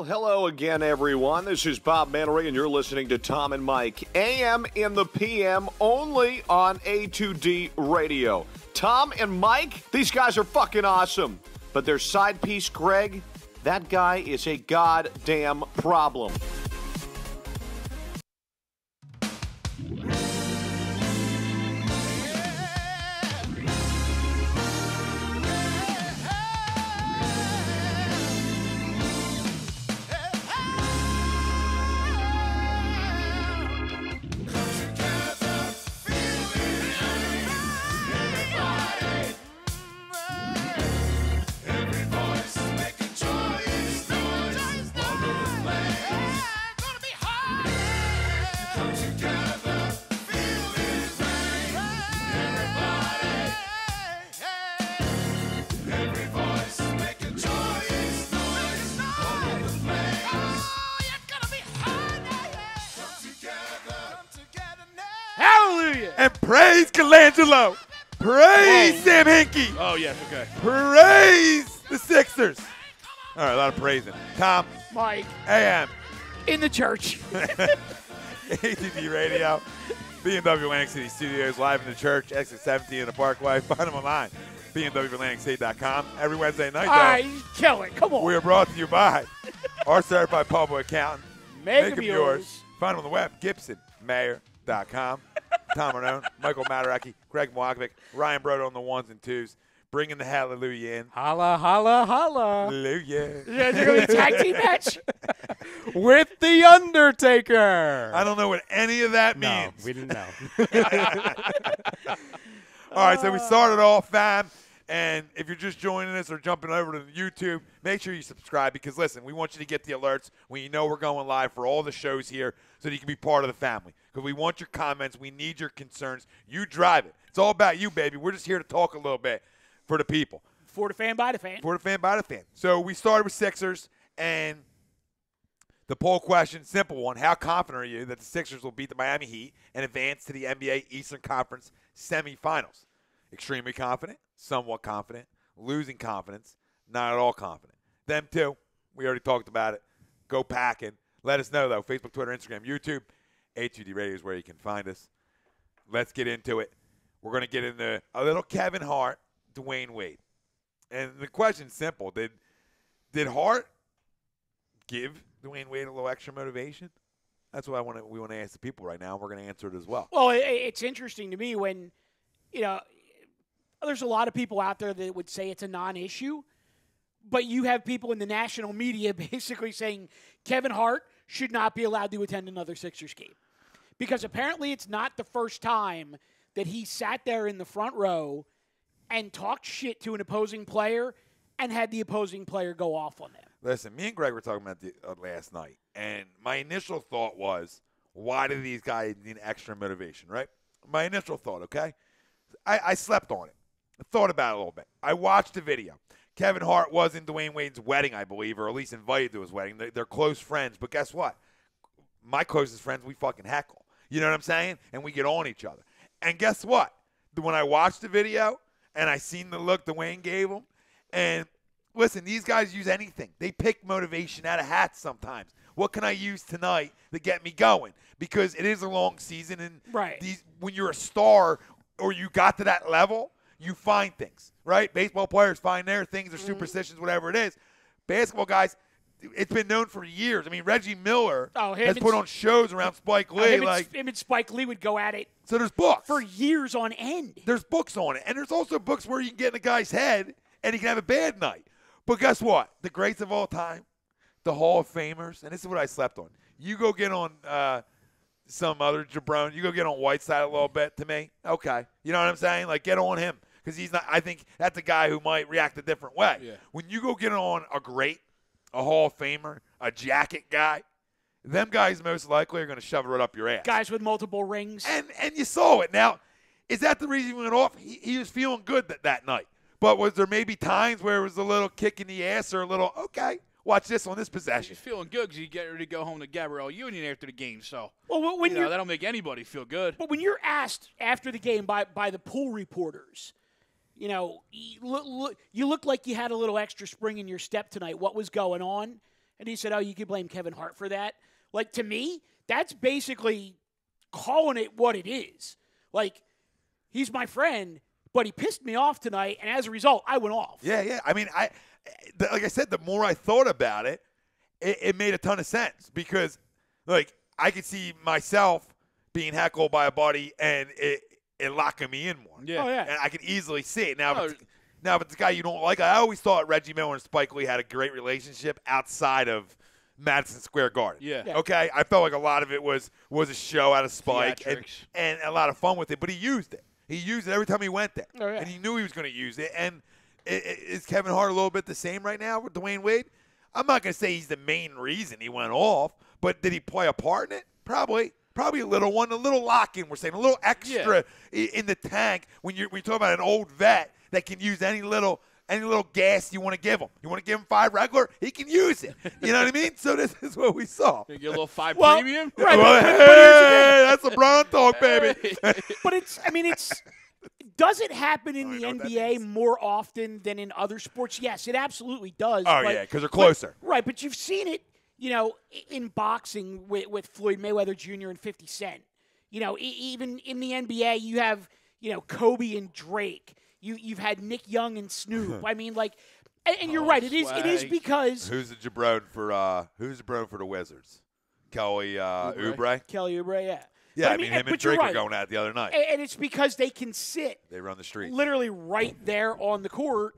Well, hello again, everyone. This is Bob Mannery, and you're listening to Tom and Mike. AM in the PM, only on A2D Radio. Tom and Mike, these guys are fucking awesome. But their side piece, Greg, that guy is a goddamn problem. And praise Colangelo. Praise Sam Hinkie. Oh, yes, okay. Praise the Sixers. All right, a lot of praising. Tom. Mike. AM. In the church. ATV Radio. BMW Atlantic City Studios, live in the church, exit 17 in the Parkway. Find them online, BMWAtlanticCity.com. Every Wednesday night, All right, kill it. Come on. we are brought to you by our certified public accountant. Make them yours. Find them on the web, GibsonMayor.com. Tom Arnone, Michael Mataraki, Greg Mwakovic, Ryan Brodo on the ones and twos, bringing the hallelujah in. Holla, holla, holla. Hallelujah. Yeah, is there going to be a tag team match? With The Undertaker. I don't know what any of that No, means. we didn't know. All right, so we started off, fam. And if you're just joining us or jumping over to YouTube, make sure you subscribe because, listen, we want you to get the alerts when you know we're going live for all the shows here so that you can be part of the family. Because we want your comments. We need your concerns. You drive it. It's all about you, baby. We're just here to talk a little bit for the people. For the fan, by the fan. For the fan, by the fan. So we started with Sixers, and the poll question, simple one, how confident are you that the Sixers will beat the Miami Heat and advance to the NBA Eastern Conference semifinals? Extremely confident, somewhat confident, losing confidence, not at all confident. Them too. We already talked about it. Go packing. Let us know, though. Facebook, Twitter, Instagram, YouTube. A2D Radio is where you can find us. Let's get into it. We're going to get into a little Kevin Hart, Dwayne Wade. And the question's simple. Did Hart give Dwayne Wade a little extra motivation? That's what we want to ask the people right now. We're going to answer it as well. Well, it's interesting to me when, there's a lot of people out there that would say it's a non-issue, but you have people in the national media basically saying Kevin Hart should not be allowed to attend another Sixers game. Because apparently it's not the first time that he sat there in the front row and talked shit to an opposing player and had the opposing player go off on them. Listen, me and Greg were talking about last night, and my initial thought was, why do these guys need extra motivation, right? My initial thought, okay? I slept on it. I thought about it a little bit. I watched the video. Kevin Hart was in Dwayne Wade's wedding, I believe, or at least invited to his wedding. They're close friends, but guess what? My closest friends, we fucking heckle. You know what I'm saying? And we get on each other. And guess what? When I watched the video and I seen the look Dwayne gave him, and listen, these guys use anything. They pick motivation out of hats sometimes. What can I use tonight to get me going? Because it is a long season, and right. When you're a star or you got to that level, you find things, right? Baseball players find their things, their superstitions, whatever it is. Basketball guys, it's been known for years. I mean, Reggie Miller has put on shows around Spike Lee. Him and Spike Lee would go at it. So there's books. For years on end. There's books on it. And there's also books where you can get in a guy's head and he can have a bad night. But guess what? The greats of all time, the Hall of Famers, and this is what I slept on. You go get on some other jabron. You go get on Whiteside a little bit to me. Okay. You know what I'm saying? Like, get on him. Because he's not. I think that's a guy who might react a different way. Yeah. When you go get on a great, a Hall of Famer, a jacket guy, them guys most likely are going to shove it right up your ass. Guys with multiple rings. And you saw it. Now, is that the reason he went off? He was feeling good that night. But was there maybe times where it was a little kick in the ass or a little, okay, watch this on this possession? He's feeling good because he get ready to go home to Gabrielle Union after the game. So, well, when that'll make anybody feel good. But when you're asked after the game by the pool reporters, you look like you had a little extra spring in your step tonight. What was going on? and he said, "Oh, you could blame Kevin Hart for that." Like, to me, that's basically calling it what it is. Like, he's my friend, but he pissed me off tonight, and as a result, I went off. Yeah. I mean, like I said, the more I thought about it, it made a ton of sense because, like, I could see myself being heckled by a buddy and it locking me in more. Yeah. Oh, yeah. And I can easily see it. Now, if it's a guy you don't like, I always thought Reggie Miller and Spike Lee had a great relationship outside of Madison Square Garden. Yeah. Okay? I felt like a lot of it was a show out of Spike and a lot of fun with it, but he used it. He used it every time he went there. Oh, yeah. And he knew he was going to use it. And is Kevin Hart a little bit the same right now with Dwayne Wade? I'm not going to say he's the main reason he went off, but did he play a part in it? Probably a little one, a little lock-in, we're saying, a little extra in the tank when you talk about an old vet that can use any little gas you want to give him. You want to give him 5 regular, he can use it. You know what I mean? So this is what we saw. You get a little 5 premium? Right. Well, hey, that's LeBron talk, baby. But does it happen in the know what that NBA means. more often than in other sports? Yes, it absolutely does. Oh, but, yeah, because they're closer. Right, but you've seen it, in boxing with Floyd Mayweather Jr. and 50 Cent. Even in the NBA, you have, Kobe and Drake. You've had Nick Young and Snoop. I mean, like, and you're right. It is because Who's the jabron for the Wizards? Kelly Oubre? Kelly Oubre, yeah. Yeah, But I mean, him and Drake are going at it the other night. And it's because they can sit They run the street. literally right there on the court,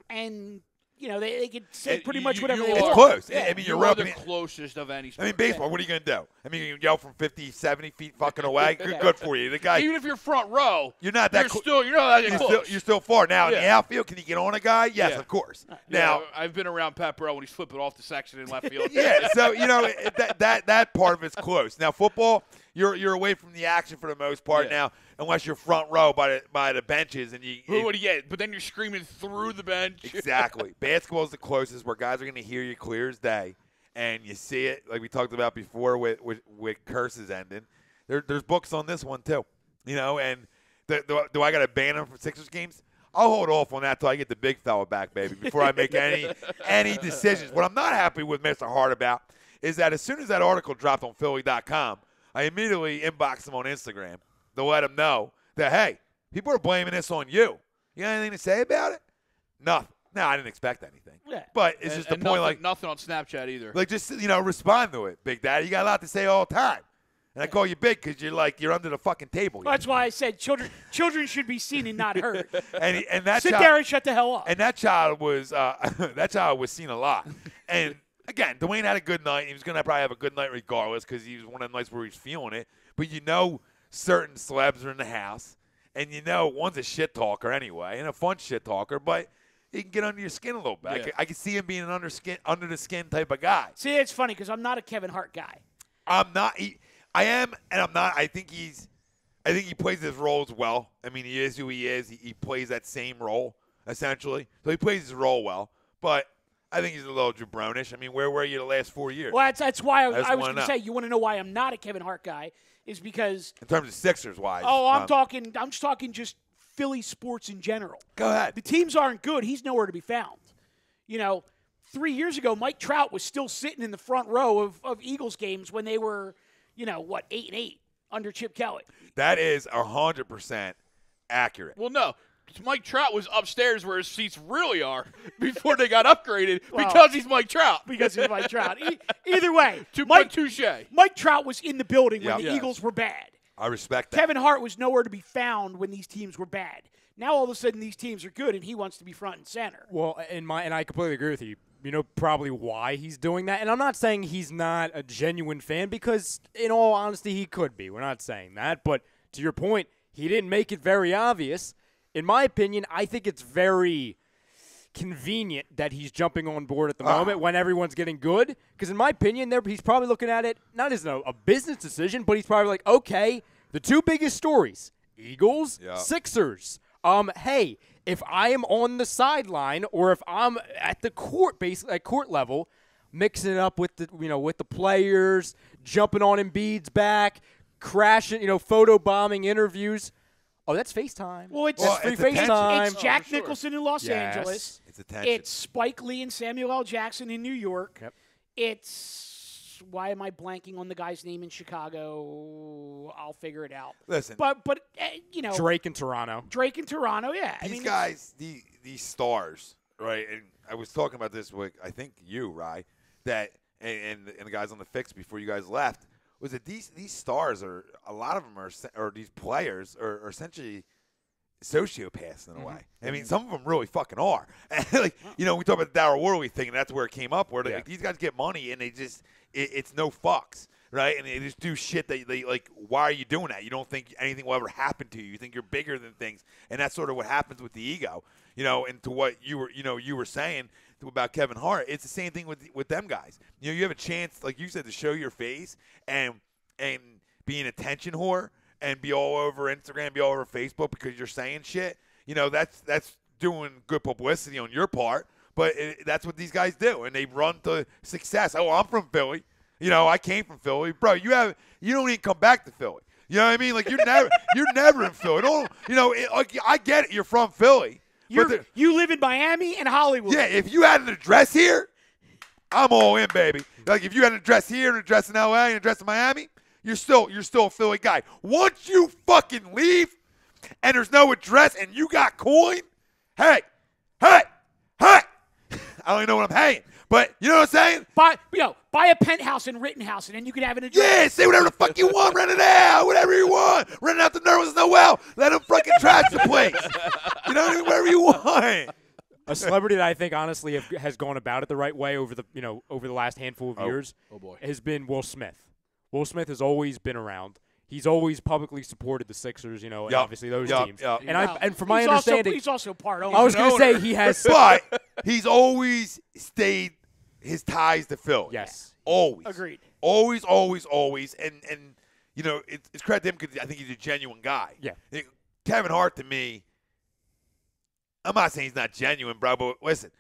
and they can say pretty much whatever they It's want. close. Yeah. I mean, You're you're the rubbing it. closest of any I sport. mean, baseball, what are you going to do? I mean, you can yell from 50, 70 feet fucking away. Good for you. The guy, Even if you're front row, you're not that you're not that close. you're still far. Now, in the Yeah. outfield, can you get on a guy? Yes, Yeah. of course. Now, Now, I've been around Pat Burrell when he's flipping off the section in left field. yeah, so, that part of it's close. Now, football, you're away from the action for the most part Yeah. now, unless you're front row by the benches. And What do you get? But then you're screaming through the bench. Exactly. Basketball is the closest where guys are going to hear you clear as day, and you see it like we talked about before with curses ending. There's books on this one too, And do I got to ban them from Sixers games? I'll hold off on that till I get the big fella back, baby, before I make any decisions. What I'm not happy with Mr. Hart about is that as soon as that article dropped on Philly.com, I immediately inboxed him on Instagram to let him know that, hey, people are blaming this on you. You got anything to say about it? Nothing. No, I didn't expect anything. Yeah. But it's just the point, like, nothing on Snapchat either. like just respond to it, Big Daddy. You got a lot to say all the time, and I call you big because you're under the fucking table. Well, that's why I said children should be seen and not heard. and that Sit child, there and shut the hell up. and that child was seen a lot. And again, Dwayne had a good night. He was gonna probably have a good night regardless because he was one of the nights where he was feeling it. But certain celebs are in the house, and one's a shit talker anyway, and a fun shit talker, but he can get under your skin a little bit. Yeah. I can see him being an under the skin type of guy. See, it's funny because I'm not a Kevin Hart guy. I'm not. I am, and I'm not. I think he plays his roles well. I mean, he is who he is. He plays that same role essentially, so he plays his role well. But I think he's a little jabronish. I mean, where were you the last 4 years? Well, that's why I was wanna going to know. say. You want to know why I'm not a Kevin Hart guy? Is because In terms of Sixers wise. I'm just talking just Philly sports in general. Go ahead. The teams aren't good. He's nowhere to be found. 3 years ago, Mike Trout was still sitting in the front row of Eagles games when they were, 8-8 under Chip Kelly. That is 100% accurate. Well, no. Mike Trout was upstairs where his seats really are before they got upgraded because he's Mike Trout. Because he's Mike Trout. Either way, Touche. Mike Trout was in the building when the Yes. Eagles were bad. I respect that. Kevin Hart was nowhere to be found when these teams were bad. Now all of a sudden these teams are good and he wants to be front and center. Well, and I completely agree with you. You know probably why he's doing that. And I'm not saying he's not a genuine fan because, in all honesty, he could be. We're not saying that. But to your point, he didn't make it very obvious. In my opinion, I think it's very convenient that he's jumping on board at the moment when everyone's getting good. Because in my opinion, he's probably looking at it not as a business decision, but he's probably like, okay, the two biggest stories, Eagles, Sixers. Hey, if I am on the sideline or if I'm at the court, basically at court level, mixing it up with the players, jumping on Embiid's back, crashing, photo bombing interviews. Oh, that's FaceTime. Well, it's Well, free it's FaceTime. attention. It's Jack sure. Nicholson in Los Yes. Angeles. It's attention. It's Spike Lee and Samuel L. Jackson in New York. Yep. It's why am I blanking on the guy's name in Chicago? I'll figure it out. Listen, but Drake in Toronto. Drake in Toronto, yeah. These guys, these stars, right? And I was talking about this with I think you, Rye, that and the guys on the fix before you guys left was that these stars are a lot of them or these players are essentially sociopaths in a way. I mean, some of them really fucking are. Like, we talk about the Darryl Worley thing, and that's where it came up. Where like, these guys get money, and they just it's no fucks, right? And they just do shit that they like. Why are you doing that? You don't think anything will ever happen to you. You think you're bigger than things, and that's sort of what happens with the ego. And to what you were saying about Kevin Hart, it's the same thing with them guys. You have a chance, like you said, to show your face and be an attention whore. And be all over Instagram, be all over Facebook because you're saying shit. That's doing good publicity on your part. But that's what these guys do, and they run to success. Oh, I'm from Philly. I came from Philly, bro. You don't even come back to Philly. You know what I mean? Like you're never in Philly. I get it. You're from Philly. You live in Miami and Hollywood. Yeah. If you had an address here, I'm all in, baby. Like if you had an address here, an address in LA, and an address in Miami. You're still a Philly guy. Once you fucking leave and there's no address and you got coin, hey, I don't even know what I'm paying. But you know what I'm saying? Buy a penthouse in Rittenhouse and then you can have an address. Yeah, say whatever the fuck you want, rent it out, whatever you want. Rent it out to Nervous Noel. Let them fucking trash the place. Whatever you want. A celebrity that I think honestly has gone about it the right way over the last handful of years has been Will Smith. Will Smith has always been around. He's always publicly supported the Sixers, and obviously those teams. And from my understanding, he's also part owner. I was going to say he has, but he's always stayed his ties to Philly. Yes, always agreed. Always, and it's credit to him because I think he's a genuine guy. Yeah, Kevin Hart to me, I'm not saying he's not genuine, bro. But listen,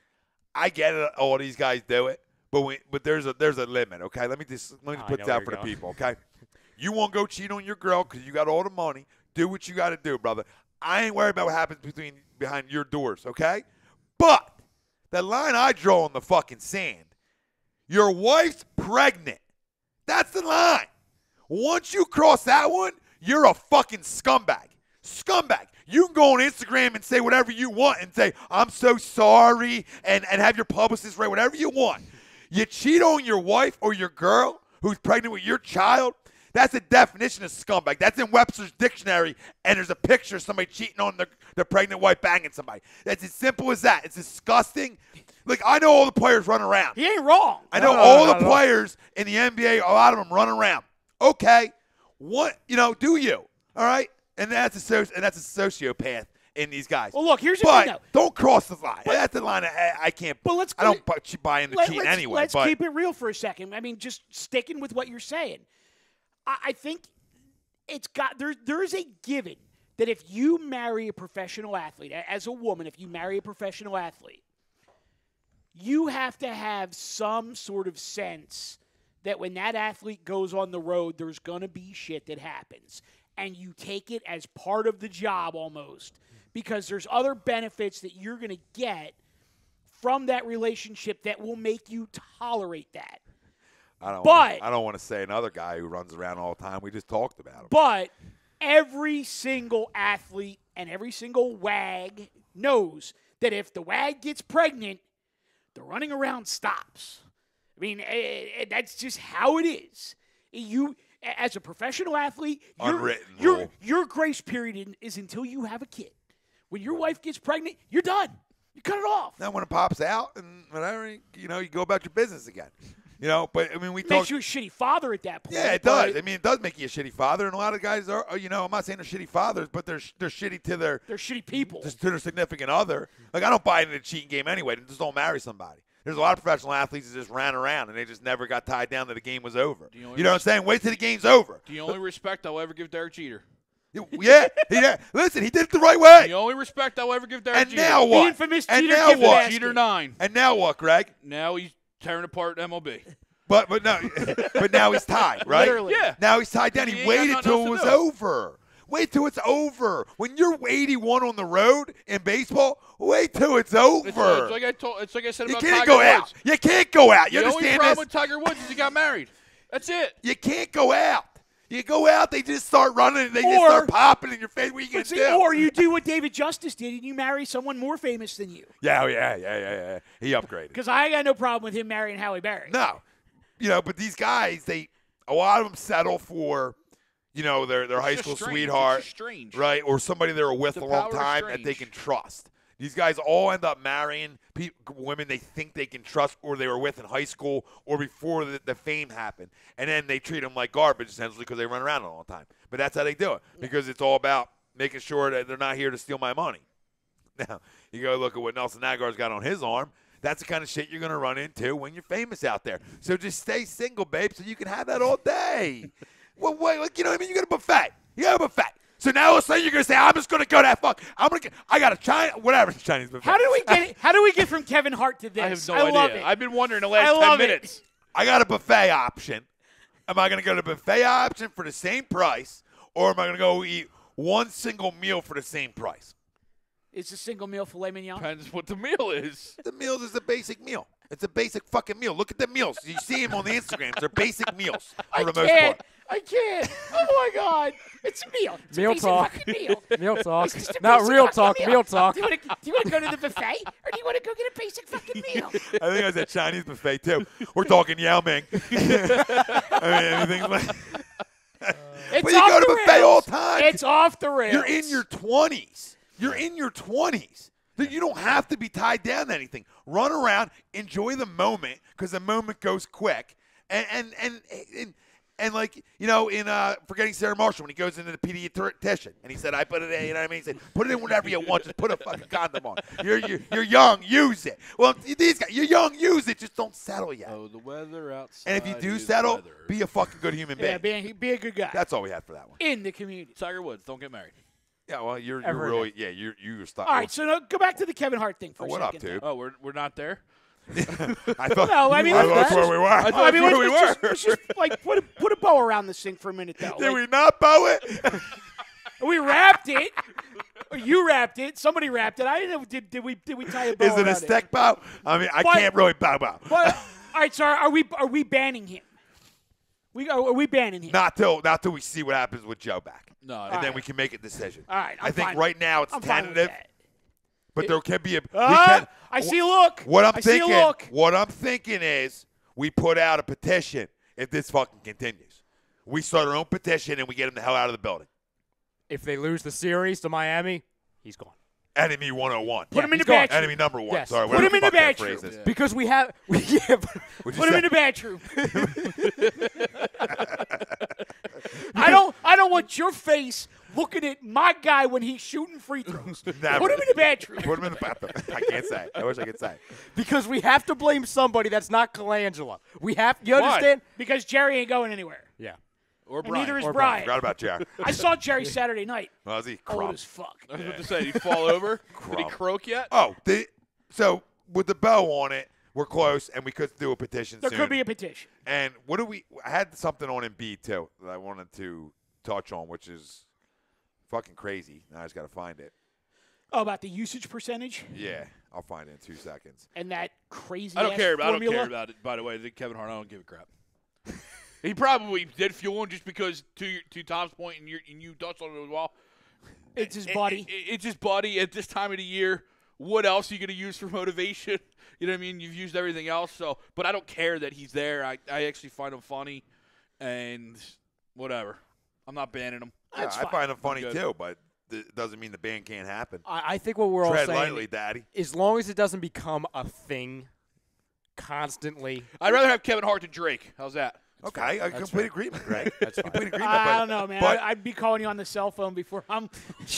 I get it. All these guys do it. But there's a limit, okay? Let me just put this out for the people, okay? You won't go cheat on your girl because you got all the money. Do what you got to do, brother. I ain't worried about what happens behind your doors, okay? But the line I draw in the fucking sand, your wife's pregnant. That's the line. Once you cross that one, you're a fucking scumbag. Scumbag. You can go on Instagram and say whatever you want and say, I'm so sorry, and have your publicist write whatever you want. You cheat on your wife or your girl who's pregnant with your child, that's the definition of scumbag. That's in Webster's dictionary, and there's a picture of somebody cheating on their pregnant wife banging somebody. That's as simple as that. It's disgusting. Like, I know all the players run around. He ain't wrong. I know all the players in the NBA, a lot of them run around. Okay, do you? All right? And that's a sociopath in these guys. Well, look, here's the thing, though. Don't cross the line. That's the line I can't. But I don't buy into cheating anyway. Let's keep it real for a second. I mean, just sticking with what you're saying. I think there's a given that if you marry a professional athlete, as a woman, if you marry a professional athlete, you have to have some sort of sense that when that athlete goes on the road, there's going to be shit that happens. And you take it as part of the job almost. Because there's other benefits that you're going to get from that relationship that will make you tolerate that. I don't want to say another guy who runs around all the time. We just talked about him. But every single athlete and every single wag knows that if the wag gets pregnant, the running around stops. I mean, that's just how it is. You, as a professional athlete, your grace period is until you have a kid. When your wife gets pregnant, you're done. You cut it off. Then when it pops out and whatever, you go about your business again. But I mean, makes you a shitty father at that point. Yeah, it does. I mean, it does make you a shitty father, and a lot of guys are. I'm not saying they're shitty fathers, but they're shitty to their. They're shitty people. To their significant other. Like, I don't buy into the cheating game anyway. Just don't marry somebody. There's a lot of professional athletes that just ran around and they just never got tied down that the game was over. You know what I'm saying? Wait till the game's over. The only respect I'll ever give Derek Jeter. Yeah, listen, he did it the right way. The only respect I'll ever give Derek Jeter. And now what? The infamous and Jeter now what? Jeter 9. And now what, Greg? Now he's tearing apart MLB. But now he's tied, right? Literally. Yeah. Now he's tied down. He waited till it was over. Wait till it's over. When you're 81 on the road in baseball, wait till it's over. It's like I said you about can't Tiger go Woods. out. You can't go out. You the only understand problem this? with Tiger Woods is he got married. That's it. You can't go out. You go out, they just start running, they just start popping in your face. What are you going to do? Or you do what David Justice did and you marry someone more famous than you. Yeah. He upgraded. Because I got no problem with him marrying Halle Berry. No. But these guys, a lot of them settle for, their high school sweetheart. It's just strange. Right? Or somebody they were with a long time that they can trust. These guys all end up marrying women they think they can trust or they were with in high school or before the fame happened. And then they treat them like garbage, essentially, because they run around all the time. But that's how they do it because it's all about making sure that they're not here to steal my money. Now, you go look at what Nelson Aguilar's got on his arm. That's the kind of shit you're going to run into when you're famous out there. So just stay single, babe, so you can have that all day. Well, wait, you know what I mean? You got a buffet. So now all of a sudden you're gonna say, I'm just gonna go that fuck. I got a Chinese buffet. How do we get from Kevin Hart to this? I have no idea. love it. I've been wondering the last 10 minutes. I got a buffet option. Am I gonna go to the buffet option for the same price, or am I gonna go eat one single meal for the same price? It's a single meal filet mignon. Depends what the meal is. The meal is a basic meal. It's a basic fucking meal. Look at the meals. You see them on the Instagrams. They're basic meals for the most part. I can't. Oh, my God. It's a meal. It's Meal a basic talk. fucking meal. Meal talk. It's just a Not basic real fucking talk. meal. Meal talk. Do you want to go to the buffet, or do you want to go get a basic fucking meal? I think I said Chinese buffet, too. We're talking Yao Ming. Anything like It's but you off go to the buffet all rails. the time. It's off the rails. You're in your 20s. You don't have to be tied down to anything. Run around, enjoy the moment, because the moment goes quick. And like, in Forgetting Sarah Marshall, when he goes into the pediatrician, and he said, I put it in, you know what I mean? He said, put it in whatever you want. Just put a fucking condom on. You're young, use it. Well, these guys, you're young, use it. Just don't settle yet. Oh, the weather outside. And if you do settle, be a fucking good human being. Yeah, be a good guy. That's all we had for that one. In the community. Tiger Woods, don't get married. Yeah, well, you're Ever really, you're stuck. All right, so now go back to the Kevin Hart thing for a what second. up, dude? Oh, we're not there? I thought, No, I mean, that's where we were. I mean, where we were. let's just like put a bow around this thing for a minute, though. Did we not bow it? We wrapped it. Or you wrapped it. Somebody wrapped it. I didn't know. Did we tie a bow? Is it a around stick bow? I mean, I But- can't really bow. But, all right, so are we banning him? Are we banning him? Not till we see what happens with Joe back. No. And then we can make a decision. All right, I I'm think fine. right now it's I'm fine with tentative, that. but there can be a. I see a look. What I'm thinking is we put out a petition if this fucking continues. We start our own petition and we get him the hell out of the building. If they lose the series to Miami, he's gone. Enemy 101. Put him in the gone. bathroom. Enemy number 1. Yes. Sorry, Put him in the fuck that bathroom. phrase is. Because we have What'd you Put him say? in the bathroom. I don't want your face looking at my guy when he's shooting free throws. Never. Put him in the bathroom. Put him in the bathroom. I can't say. I wish I could say. because we have to blame somebody that's not Colangelo. We have you understand? Because Jerry ain't going anywhere. Yeah. Or And Brian. neither is Or Brian. Forgot about Jared. I saw Jerry Saturday night. Was he? Old Crumb. as fuck. I was about to say, did he fall over? Did he Crumb. croak yet? Oh, so with the bow on it, we're close, and we could do a petition There soon. could be a petition. And what do we? I had something on Embiid too that I wanted to touch on, which is fucking crazy. Now I just got to find it. Oh, about the usage percentage Yeah, I'll find it in 2 seconds. and that crazy. I don't care formula. about it, by the way. Kevin Hart, I don't give a crap. He probably did fuel him just because, to Tom's point, and you touched on it as well. It's his buddy. It's his buddy at this time of the year. What else are you going to use for motivation? You know what I mean? You've used everything else. So, but I don't care that he's there. I actually find him funny, and whatever. I'm not banning him. Yeah, I find it funny Good. too, but it doesn't mean the ban can't happen. I think what we're all Tread saying, lightly, Daddy. as long as it doesn't become a thing constantly. I'd rather have Kevin Hart than Drake. How's that? Okay, I complete agreement, right? That's fine. Complete agreement. I but- don't know, man. but- I'd be calling you on the cell phone before I'm.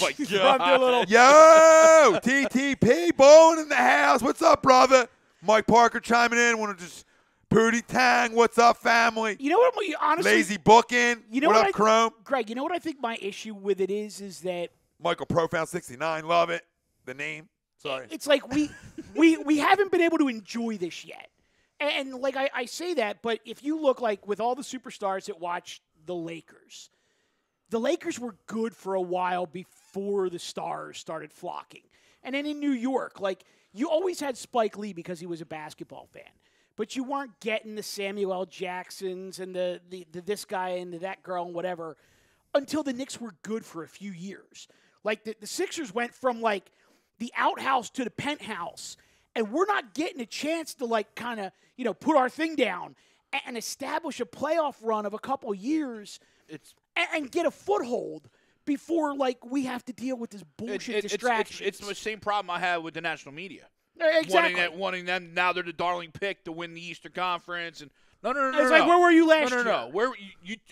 My before I'm doing a little. Yo, TTP, Bone in the house. What's up, brother? Mike Parker chiming in. Want to just Pootie Tang. What's up, family? You know what? Honestly, Lazy booking. You know what what up, Chrome? Greg, you know what I think my issue with it is that Michael Profound 69. Love it. The name. Sorry. it's like we haven't been able to enjoy this yet. And like I say that, but if you look like with all the superstars that watch the Lakers, the Lakers were good for a while before the stars started flocking. And then in New York, like, you always had Spike Lee because he was a basketball fan. But you weren't getting the Samuel L. Jacksons and the this guy and that girl and whatever until the Knicks were good for a few years. Like, the Sixers went from, like, the outhouse to the penthouse, and we're not getting a chance to, like, kind of, put our thing down and establish a playoff run of a couple years and get a foothold before, like, we have to deal with this bullshit distraction. It's the same problem I have with the national media. Exactly. Wanting them, now they're the darling pick to win the Eastern Conference. And no. It's like, where were you last year? No. Where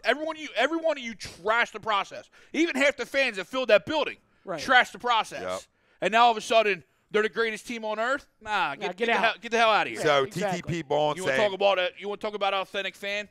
every one of you trashed the process. Even half the fans that filled that building trashed the process. Yep. And now all of a sudden, they're the greatest team on earth? Nah, get the hell out of here. So exactly. TTP Ball you want to talk about authentic fan?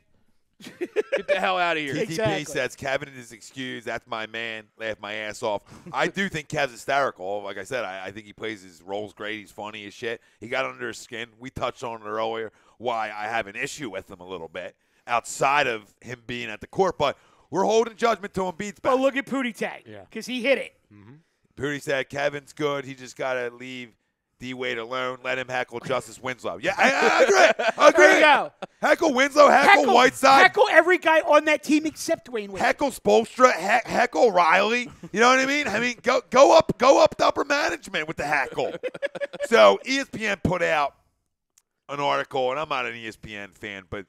Get the hell out of here. TTP says Kevin is excused. That's my man. Laugh my ass off. I do think Kev's hysterical. Like I said, I think he plays his roles great. He's funny as shit. He got under his skin. We touched on it earlier why I have an issue with him a little bit outside of him being at the court. But we're holding judgment till Embiid's back. But look at Pootie Tang because he hit it. Mm-hmm. Pootie said Kevin's good. He just got to leave D-Wade alone. Let him heckle Justice Winslow. Yeah, I agree. There you go. Heckle Winslow, heckle Whiteside. Heckle every guy on that team except Dwayne Wade. Heckle Spoelstra, heckle Riley. You know what I mean? Go up to upper management with the heckle. So ESPN put out an article, and I'm not an ESPN fan, but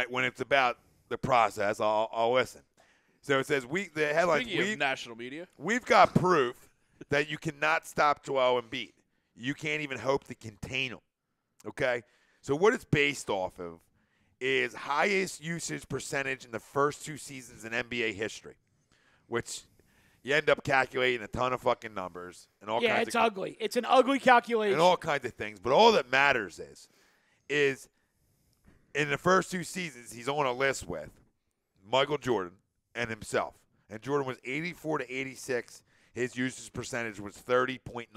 when it's about the process, I'll listen. So it says, the headline, speaking of national media, we've got proof that you cannot stop Joel Embiid. You can't even hope to contain him, okay? So what it's based off of is highest usage percentage in the first 2 seasons in NBA history, which you end up calculating a ton of fucking numbers and all kinds of – Yeah, it's ugly. It's an ugly calculation. And all kinds of things. But all that matters is in the first 2 seasons he's on a list with Michael Jordan and himself. And Jordan was 84 to 86. His usage percentage was 30.9.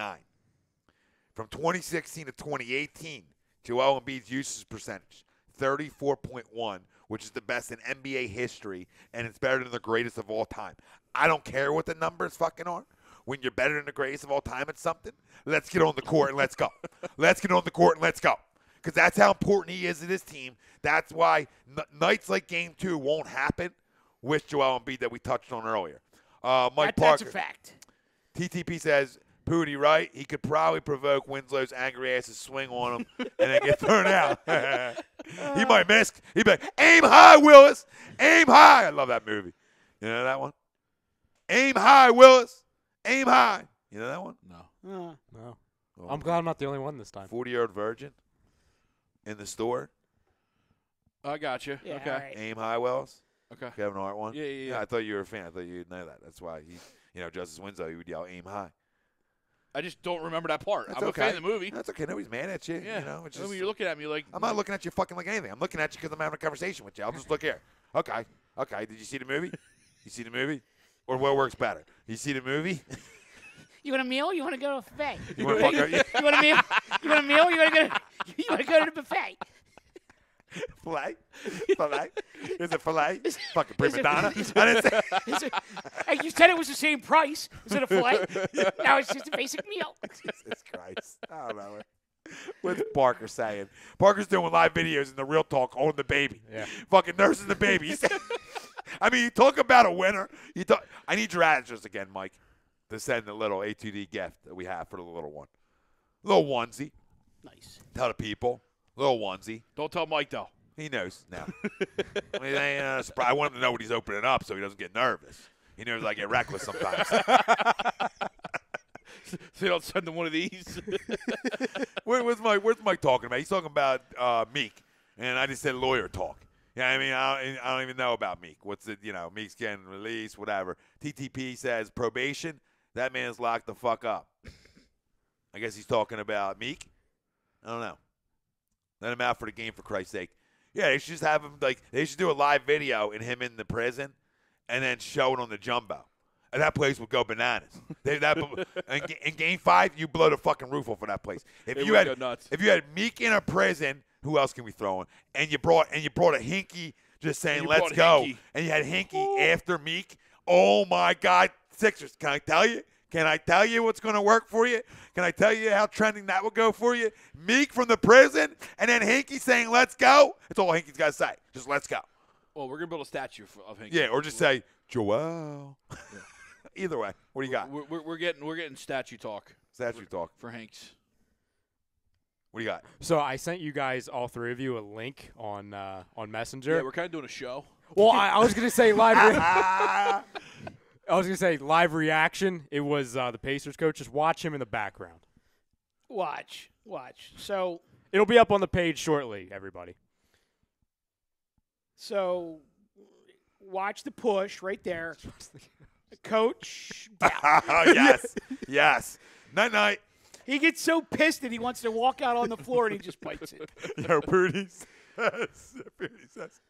From 2016 to 2018, Joel Embiid's usage percentage, 34.1, which is the best in NBA history, and it's better than the greatest of all time. I don't care what the numbers fucking are. When you're better than the greatest of all time at something, let's get on the court and let's go. Let's get on the court and let's go. Because that's how important he is to this team. That's why nights like Game 2 won't happen with Joel Embiid that we touched on earlier. Mike Parker. That's a fact. TTP says, Pootie, right? He could probably provoke Winslow's angry ass to swing on him and then get thrown out. He might miss. He'd be like, aim high, Willis. Aim high. I love that movie. You know that one? Aim high, Willis. Aim high. You know that one? No. Oh, I'm glad I'm not the only one this time. 40-year-old virgin in the store. I got you. Yeah, okay. right. Aim high, Willis. Okay. Kevin Hart one. Yeah. I thought you were a fan. I thought you'd know that. That's why Justice Winslow, he would yell aim high. I just don't remember that part. That's I'm okay. a fan of the movie. That's okay. Nobody's mad at you. Yeah. You know, it's I just, mean, you're looking at me like I'm not looking at you fucking like anything. I'm looking at you because I'm having a conversation with you. I'll just look here. Okay. Did you see the movie? You see the movie? Or what works better? You see the movie? You want a meal? You want to go to a buffet? You want to fuck her? You want a meal? You want a meal? You want to go to the buffet? Filet? Is it filet? Fucking prima donna? I didn't say. Hey, you said it was the same price. Is it a filet? No, it's just a basic meal. Jesus Christ. I don't know. What's Parker saying? Parker's doing live videos in the Real Talk holding the baby. Yeah. Fucking nursing the baby. I mean, you talk about a winner. I need your address again, Mike, to send the little A2D gift that we have for the little one. Little onesie. Nice. Tell the people. Little onesie. Don't tell Mike, though. He knows now. I mean, I want him to know what he's opening up so he doesn't get nervous. He knows I get reckless sometimes. So you don't send him one of these? Where's Mike talking about? He's talking about Meek, and I just said lawyer talk. Yeah, I mean, I don't even know about Meek. What's it? Meek's getting released, whatever. TTP says probation. That man's locked the fuck up. I guess he's talking about Meek. I don't know. Let him out for the game, for Christ's sake. Yeah, they should just have him, they should do a live video in him in the prison and then show it on the Jumbo. And that place would go bananas. In Game 5, you blow the fucking roof off of that place. If you had Meek in a prison, who else can we throw in? And you brought a Hinkie just saying, let's go. Hinkie. And you had Hinkie after Meek Oh, my God. Sixers, can I tell you? Can I tell you what's going to work for you? Can I tell you how trending that would go for you? Meek from the prison, and then Hinkie saying, let's go. That's all Hinkie's got to say. Just let's go. Well, we're going to build a statue of Hinkie. Yeah, or just say, Joel. Yeah. Either way. What do you got? We're getting statue talk. Statue talk. For Hanks. What do you got? So I sent you guys, all three of you, a link on Messenger. Yeah, we're kind of doing a show. Well, I was going to say live. I was going to say live reaction. It was the Pacers coach. Just watch him in the background. Watch. So it'll be up on the page shortly, everybody. So watch the push right there. Coach. Yes. Night. He gets so pissed that he wants to walk out on the floor and he just bites it. Yo, Pooty says,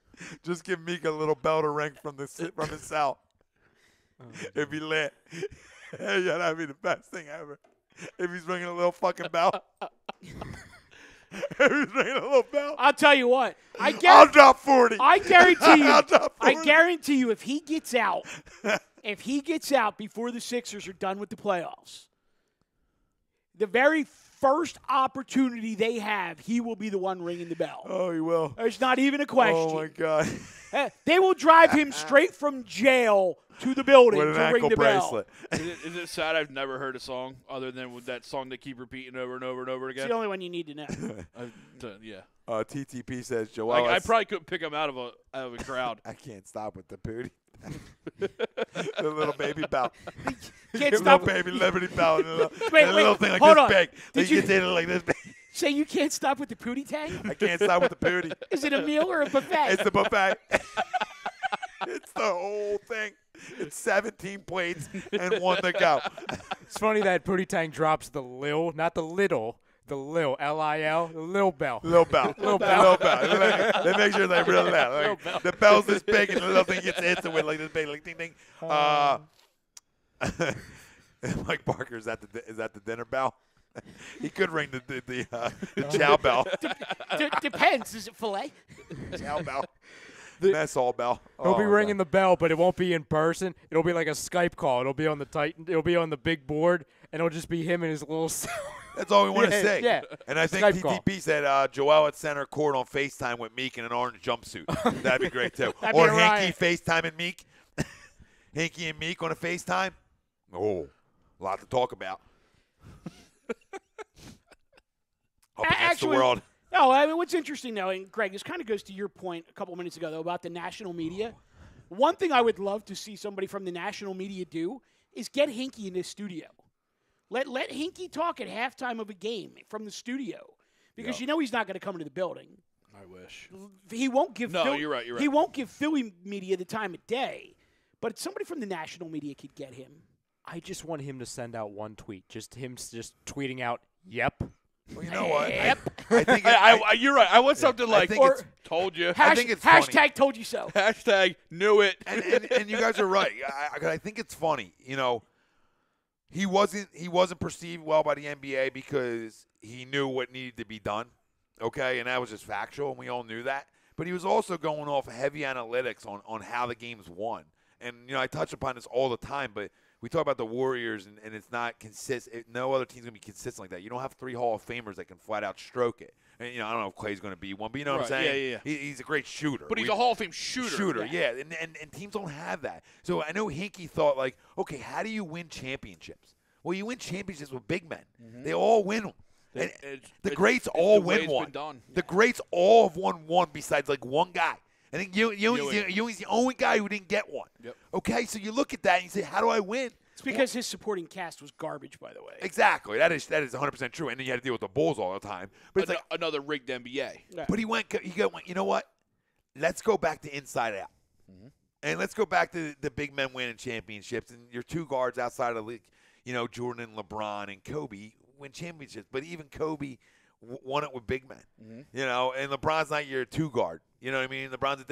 just give Meek a little bell to ring from his cell. If he lit. Yeah, that'd be the best thing ever. If he's ringing a little fucking bell. If he's ringing a little bell. I'll tell you what. I'll drop 40. I guarantee you. I'll drop 40. I guarantee you if he gets out before the Sixers are done with the playoffs, the very first opportunity they have, he will be the one ringing the bell. Oh, he will. There's not even a question. Oh, my God. They will drive him straight from jail to the building with an to ring ankle the bracelet. bell. Is it sad I've never heard a song other than with that song they keep repeating over and over and over again? It's the only one you need to know. Yeah. TTP says, Joel. I probably couldn't pick him out of a crowd. I can't stop with the Pooty. The little baby bell. Can't stop. Little baby Liberty bell. Wait, little thing like hold this on. big. Did You you get it like this big. say you can't stop with the Pootie Tang? I can't stop with the Pooty. Is it a meal or a buffet? It's the buffet. It's the whole thing. It's 17 plates and one to go. It's funny that Pootie Tang drops the lil, not the little, the lil, L-I-L, the lil bell. Little bell. Little bell. They make sure they really loud. Like, the bell's this big and the little thing gets hit with like this big, like ding ding. Mike Barker, is that the dinner bell? He could ring the chow bell. Depends. Is it filet? Chow bell. Mess hall bell. He'll be ringing the bell, but it won't be in person. It'll be like a Skype call. It'll be on the Titan. It'll be on the big board, and it'll just be him and his little cell. That's all we want to say. Yeah. And I think Skype call. TTP said Joel at center court on FaceTime with Meek in an orange jumpsuit. That'd be great, too. That'd be Or a Hinkie riot. FaceTime and Meek. Hinkie and Meek on a FaceTime. Oh, a lot to talk about. Up against the world. No, I mean, what's interesting, though, and Greg, this kind of goes to your point a couple minutes ago, though, about the national media. One thing I would love to see somebody from the national media do is get Hinkie in this studio. Let Hinkie talk at halftime of a game from the studio because you know he's not going to come into the building. I wish. He won't give you're right. He won't give Philly media the time of day, but somebody from the national media could get him. I just want him to send out one tweet. Just him just tweeting out, yep. Well, you know what? Yep. I think you're right. I want something like, think it's- told you. I think it's funny. Hashtag told you so. Hashtag knew it. and you guys are right. I think it's funny. You know, he wasn't perceived well by the NBA because he knew what needed to be done. Okay, and that was just factual, and we all knew that. But he was also going off heavy analytics on how the game's won. And you know, I touch upon this all the time, but we talk about the Warriors, and it's not consistent. No other team's going to be consistent like that. You don't have 3 Hall of Famers that can flat out stroke it. And, you know, I don't know if Clay's going to be one, but you know what I'm saying? Yeah. He's a great shooter. But he's a Hall of Fame shooter. Yeah. And teams don't have that. So I know Hinkie thought, like, okay, how do you win championships? Well, you win championships with big men. Mm-hmm. They all win them. And the greats all win one. The greats all have won one besides, like, one guy. I think Ewing's the only guy who didn't get one. Yep. Okay, so you look at that and you say, how do I win? It's because his supporting cast was garbage, by the way. Exactly. That is 100% true. And then you had to deal with the Bulls all the time. But it's like another rigged NBA. Yeah. But he went, you know what? Let's go back to inside out. Mm-hmm. And let's go back to the big men winning championships. And your 2 guards outside of the league, you know, Jordan and LeBron and Kobe win championships. But even Kobe won it with big men. Mm-hmm. You know, and LeBron's not your 2 guard. You know what I mean? LeBron's a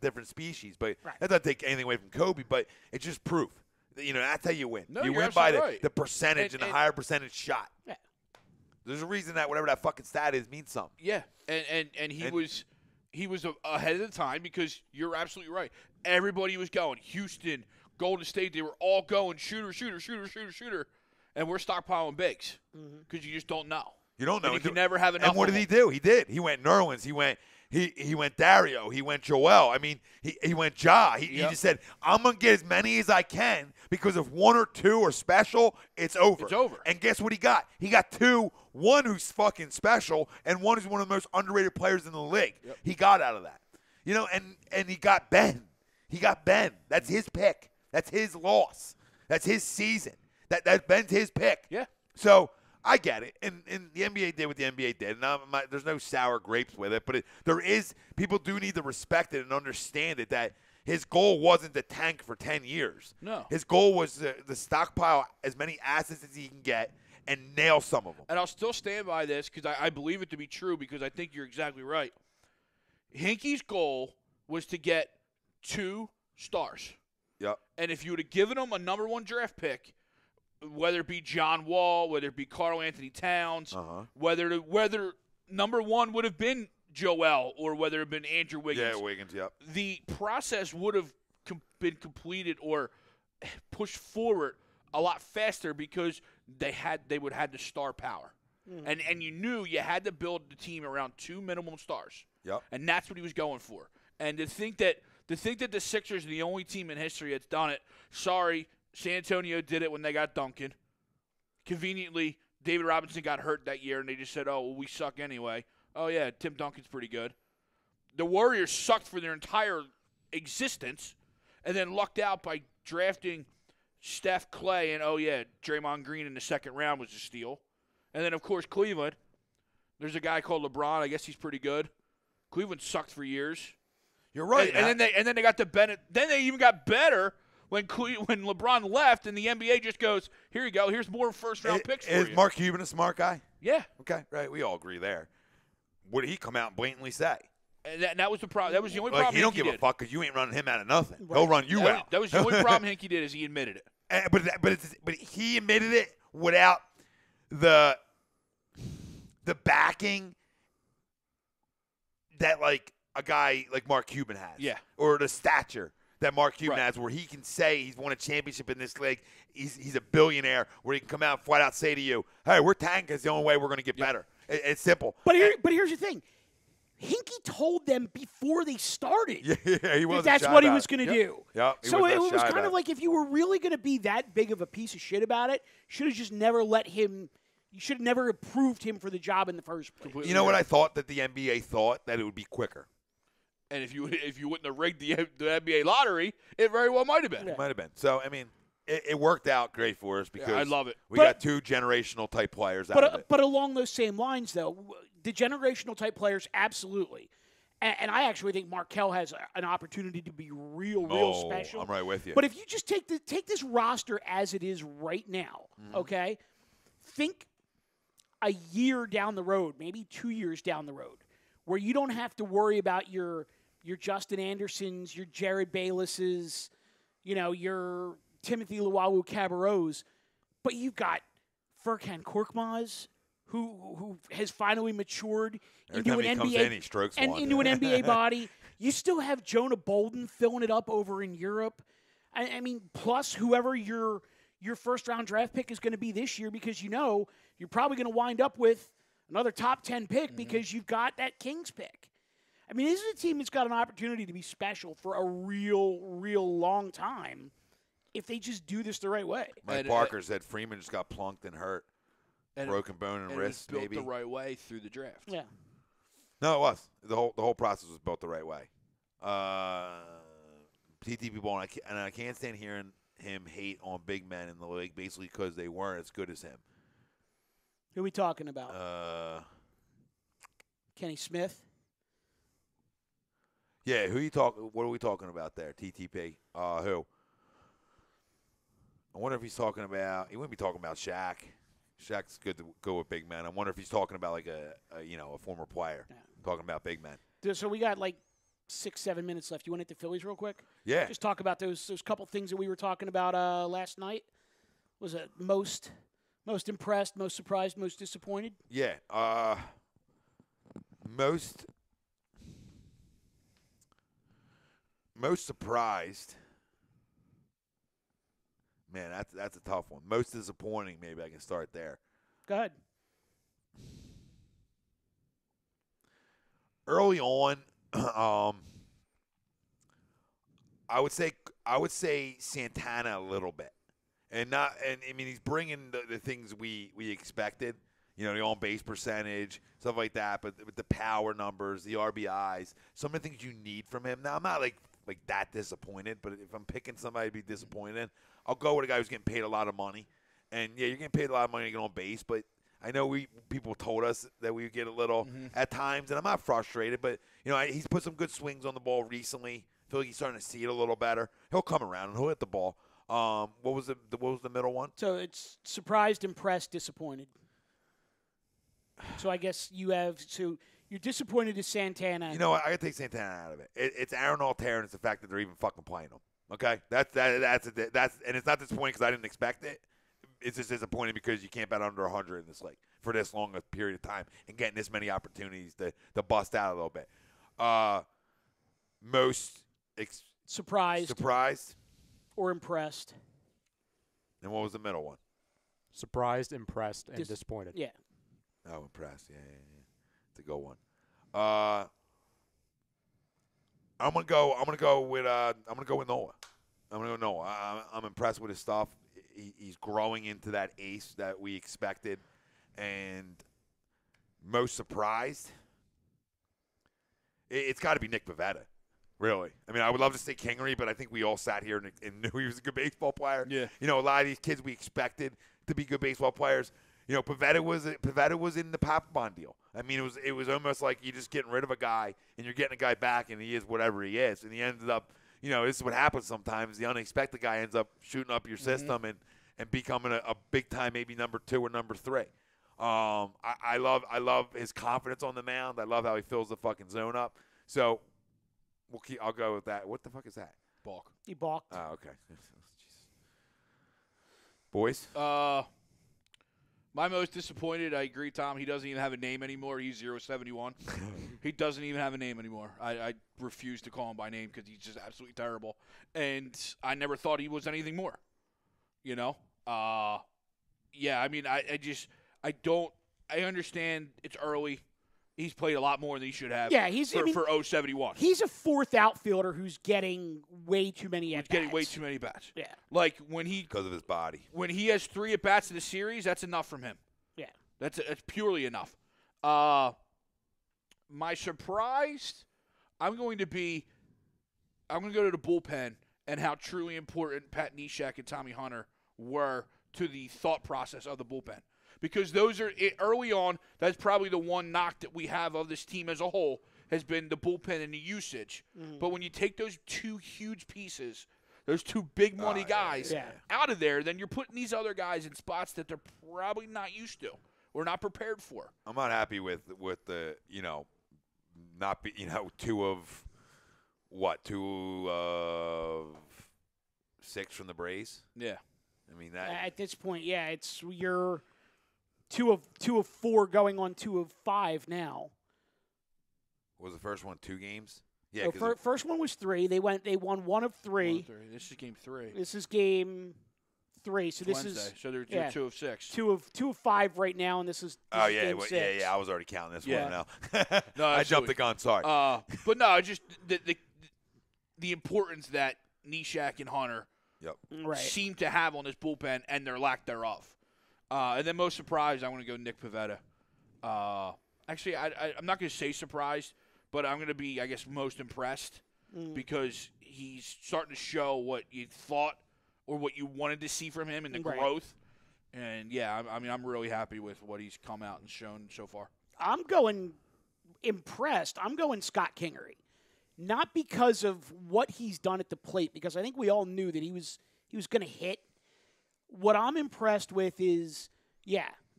different species. But that doesn't take anything away from Kobe. But it's just proof. You know, that's how you win. No, you you're win by right. the percentage and the higher percentage shot. Yeah. There's a reason that whatever that fucking stat is means something. Yeah, and he was ahead of the time because you're absolutely right. Everybody was going Houston, Golden State, they were all going shooter, and we're stockpiling bigs because you just don't know. You don't know. And you can never have enough. And what did he do? He did. He went Nerlens. He went Dario. He went Joel. I mean, he went Ja. He just said, I'm going to get as many as I can because if one or two are special, it's over. It's over. And guess what he got? He got two, one who's fucking special and one who's one of the most underrated players in the league. Yep. He got out of that. You know, and he got Ben. He got Ben. That's his pick. That's his loss. That's his season. That Ben's his pick. Yeah. So I get it, and the NBA did what the NBA did, and there's no sour grapes with it, but people do need to respect it and understand it, that his goal wasn't to tank for 10 years. No. His goal was to stockpile as many assets as he can get and nail some of them. And I'll still stand by this because I believe it to be true because I think you're exactly right. Hinkie's goal was to get 2 stars. Yep. And if you would have given him a number 1 draft pick, whether it be John Wall, whether it be Karl Anthony Towns, whether number 1 would have been Joel or whether it had been Andrew Wiggins. Yeah, Wiggins, yep. The process would have been completed or pushed forward a lot faster because they would have the star power. And you knew you had to build the team around 2 minimum stars. Yep. And that's what he was going for. And to think that the Sixers are the only team in history that's done it, sorry, San Antonio did it when they got Duncan. Conveniently, David Robinson got hurt that year, and they just said, oh, well, we suck anyway. Oh, yeah, Tim Duncan's pretty good. The Warriors sucked for their entire existence and then lucked out by drafting Steph, Clay, and, oh, yeah, Draymond Green in the second round was a steal. And then, of course, Cleveland. There's a guy called LeBron. I guess he's pretty good. Cleveland sucked for years. You're right. And then they got to Bennett. Then they even got better when LeBron left, and the NBA just goes, here you go. Here's more first-round picks for you. Is Mark Cuban a smart guy? Yeah. Okay, right. We all agree there. What did he come out and blatantly say? And that was the problem. That was the only problem. He don't give a fuck because you ain't running him out of nothing. Right. He'll run you out. That was the only problem Hinkie did is he admitted it. But he admitted it without the backing that like a guy like Mark Cuban has. Yeah. Or the stature that Mark Cuban has, where he can say he's won a championship in this league. He's a billionaire, where he can come out and flat out say to you, hey, we're tanking. It's the only way we're going to get better. It's simple. But here's the thing. Hinkie told them before they started he was that's what he was going to do. Yep. So it was kind of like if you were really going to be that big of a piece of shit about it, should have just never let him – you should have never approved him for the job in the first place. You know what I thought? That the NBA thought that it would be quicker. And if you wouldn't have rigged the NBA lottery, it very well might have been. It might have been. So, I mean, it worked out great for us because I love it. We got 2 generational type players out of it. But along those same lines, though, the generational type players, absolutely. And I actually think Markelle has an opportunity to be real special. I'm right with you. But if you just take this roster as it is right now, okay, think a year down the road, maybe 2 years down the road, where you don't have to worry about your Justin Andersons, your Jared Baylesses, your Timothy Luwawu-Cabarrots, but you've got Furkan Korkmaz, who has finally matured into an NBA body. You still have Jonah Bolden filling it up over in Europe. I mean, plus whoever your first-round draft pick is going to be this year, because you're probably going to wind up with another top 10 pick because you've got that Kings pick. I mean, this is a team that's got an opportunity to be special for a real long time if they just do this the right way. Mike Parker said Freeman just got plunked and hurt. Broken bone and wrist, built maybe. the right way through the draft. Yeah. No, it was. The whole process was built the right way. TTP ball, and I can't stand hearing him hate on big men in the league basically because they weren't as good as him. Who are we talking about? Kenny Smith? Yeah, what are we talking about there? TTP? Who? I wonder if he's talking about – he wouldn't be talking about Shaq. Shaq's good to go with big men. I wonder if he's talking about like a former player. Yeah. Talking about big men. So we got like 6-7 minutes left. You want to hit the Phillies real quick? Yeah. Just talk about those couple things that we were talking about last night. Was it most impressed, most surprised, most disappointed? Yeah. Most surprised. Man, that's a tough one. Most disappointing, maybe I can start there. Go ahead. Early on, I would say Santana a little bit, and I mean he's bringing the things we expected. You know, the on base percentage, stuff like that, but with the power numbers, the RBIs, some of the things you need from him. Now I'm not like that disappointed, but if I'm picking somebody to be disappointed in, I'll go with a guy who's getting paid a lot of money. And yeah, you're getting paid a lot of money to get on base, but I know people told us that we would get a little at times, and I'm not frustrated, but you know he's put some good swings on the ball recently. I feel like he's starting to see it a little better. He'll come around and he'll hit the ball. What was the middle one? So it's surprised, impressed, disappointed. So I guess you're disappointed in Santana. You know what? I gotta take Santana out of it. It's Aaron Altair, and it's the fact that they're even fucking playing him. Okay, that's and it's not disappointing because I didn't expect it. It's just disappointing because you can't bet under 100 in this league for this long a period of time and getting this many opportunities to bust out a little bit. Most surprised or impressed. And what was the middle one? Surprised, impressed, and disappointed. Yeah. Oh, impressed. Yeah. It's a good one. I'm gonna go with Noah. I'm gonna go Noah. I'm impressed with his stuff. He's growing into that ace that we expected, and most surprised, it's got to be Nick Pivetta. Really, I mean, I would love to say Kingery, but I think we all sat here and knew he was a good baseball player. Yeah, you know, a lot of these kids we expected to be good baseball players. You know, Pivetta was in the Papelbon deal. I mean, it was almost like you're just getting rid of a guy and you're getting a guy back, and he is whatever he is, and he ended up. You know, this is what happens sometimes. The unexpected guy ends up shooting up your system and becoming a big-time maybe number 2 or number 3. I love his confidence on the mound. I love how he fills the fucking zone up. So I'll go with that. What the fuck is that? Balk. He balked. Oh, okay. Boys? My most disappointed, I agree, Tom. He doesn't even have a name anymore. He's 071. He doesn't even have a name anymore. I refuse to call him by name because he's just absolutely terrible. And I never thought he was anything more. You know? Yeah, I mean, I understand it's early. He's played a lot more than he should have. Yeah, for 071. He's a fourth outfielder who's getting way too many at-bats. Getting way too many bats. Yeah. Like because of his body. When he has 3 at-bats in the series, that's enough from him. Yeah. That's purely enough. My surprise, I'm going to go to the bullpen and how truly important Pat Neshek and Tommy Hunter were to the thought process of the bullpen. Because those are early on, that's probably the one knock that we have of this team as a whole has been the bullpen and the usage. But when you take those 2 huge pieces, those 2 big money guys out of there, then you're putting these other guys in spots that they're probably not used to or not prepared for. I'm not happy with the, not be, 2 of 6 from the Braves. Yeah. I mean that at this point, it's you're 2 of 4 going on 2 of 5 now. Was the first one 2 games? Yeah. So first one was 3. They won 1 of 3. This is game 3. This is game 3. So it's this Wednesday. is So they're 2 of 6. 2 of 5 right now, and this is game 6. Yeah. I was already counting this one now. No, I jumped the gun. Sorry. But no, just the importance that Neshek and Hunter seem to have on this bullpen and their lack thereof. And then most surprised, I'm going to go Nick Pivetta. Actually, I'm not going to say surprised, but I'm going to be, I guess, most impressed because he's starting to show what you thought or what you wanted to see from him in the growth. And, yeah, I mean, I'm really happy with what he's come out and shown so far. I'm going impressed. I'm going Scott Kingery. Not because of what he's done at the plate, because I think we all knew that he was going to hit. What I'm impressed with is,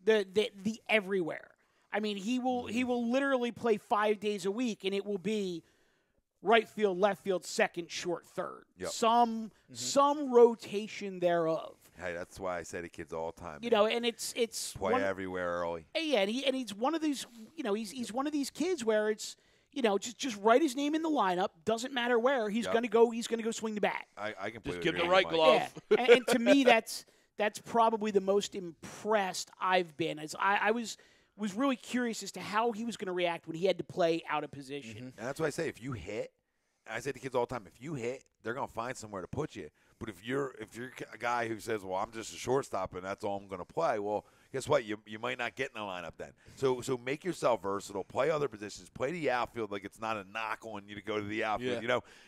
the everywhere. I mean, he will literally play 5 days a week, and it will be right field, left field, second, short, third. Yep. Some rotation thereof. Hey, that's why I say to kids all the time. And it's play everywhere early. Yeah, and he's one of these. He's one of these kids where it's. just write his name in the lineup. Doesn't matter where he's going to go. He's going to go swing the bat. I can just give the right glove. Yeah. and to me, that's probably the most impressed I've been. As I was really curious as to how he was going to react when he had to play out of position. And that's why I say if you hit, I say to kids all the time, if you hit, they're going to find somewhere to put you. But if you're a guy who says, well, I'm just a shortstop and that's all I'm going to play, well, guess what? You might not get in the lineup then. So make yourself versatile. Play other positions. Play the outfield like it's not a knock on you to go to the outfield.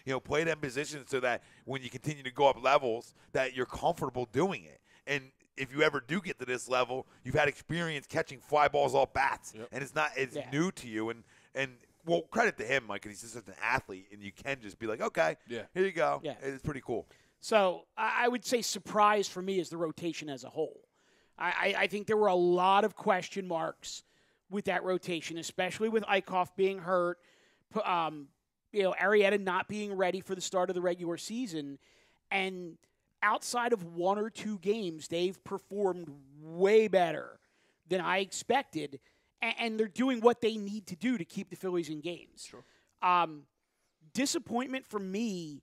Yeah. Play them positions so that when you continue to go up levels, that you're comfortable doing it. And if you ever do get to this level, you've had experience catching fly balls off bats, and it's new to you. And well, credit to him, Mike, because he's just an athlete, and you can just be like, okay, here you go. Yeah. It's pretty cool. So I would say surprise for me is the rotation as a whole. I think there were a lot of question marks with that rotation, especially with Eichhoff being hurt, Arrieta not being ready for the start of the regular season. And outside of one or two games, they've performed way better than I expected, and they're doing what they need to do to keep the Phillies in games. Sure. Disappointment for me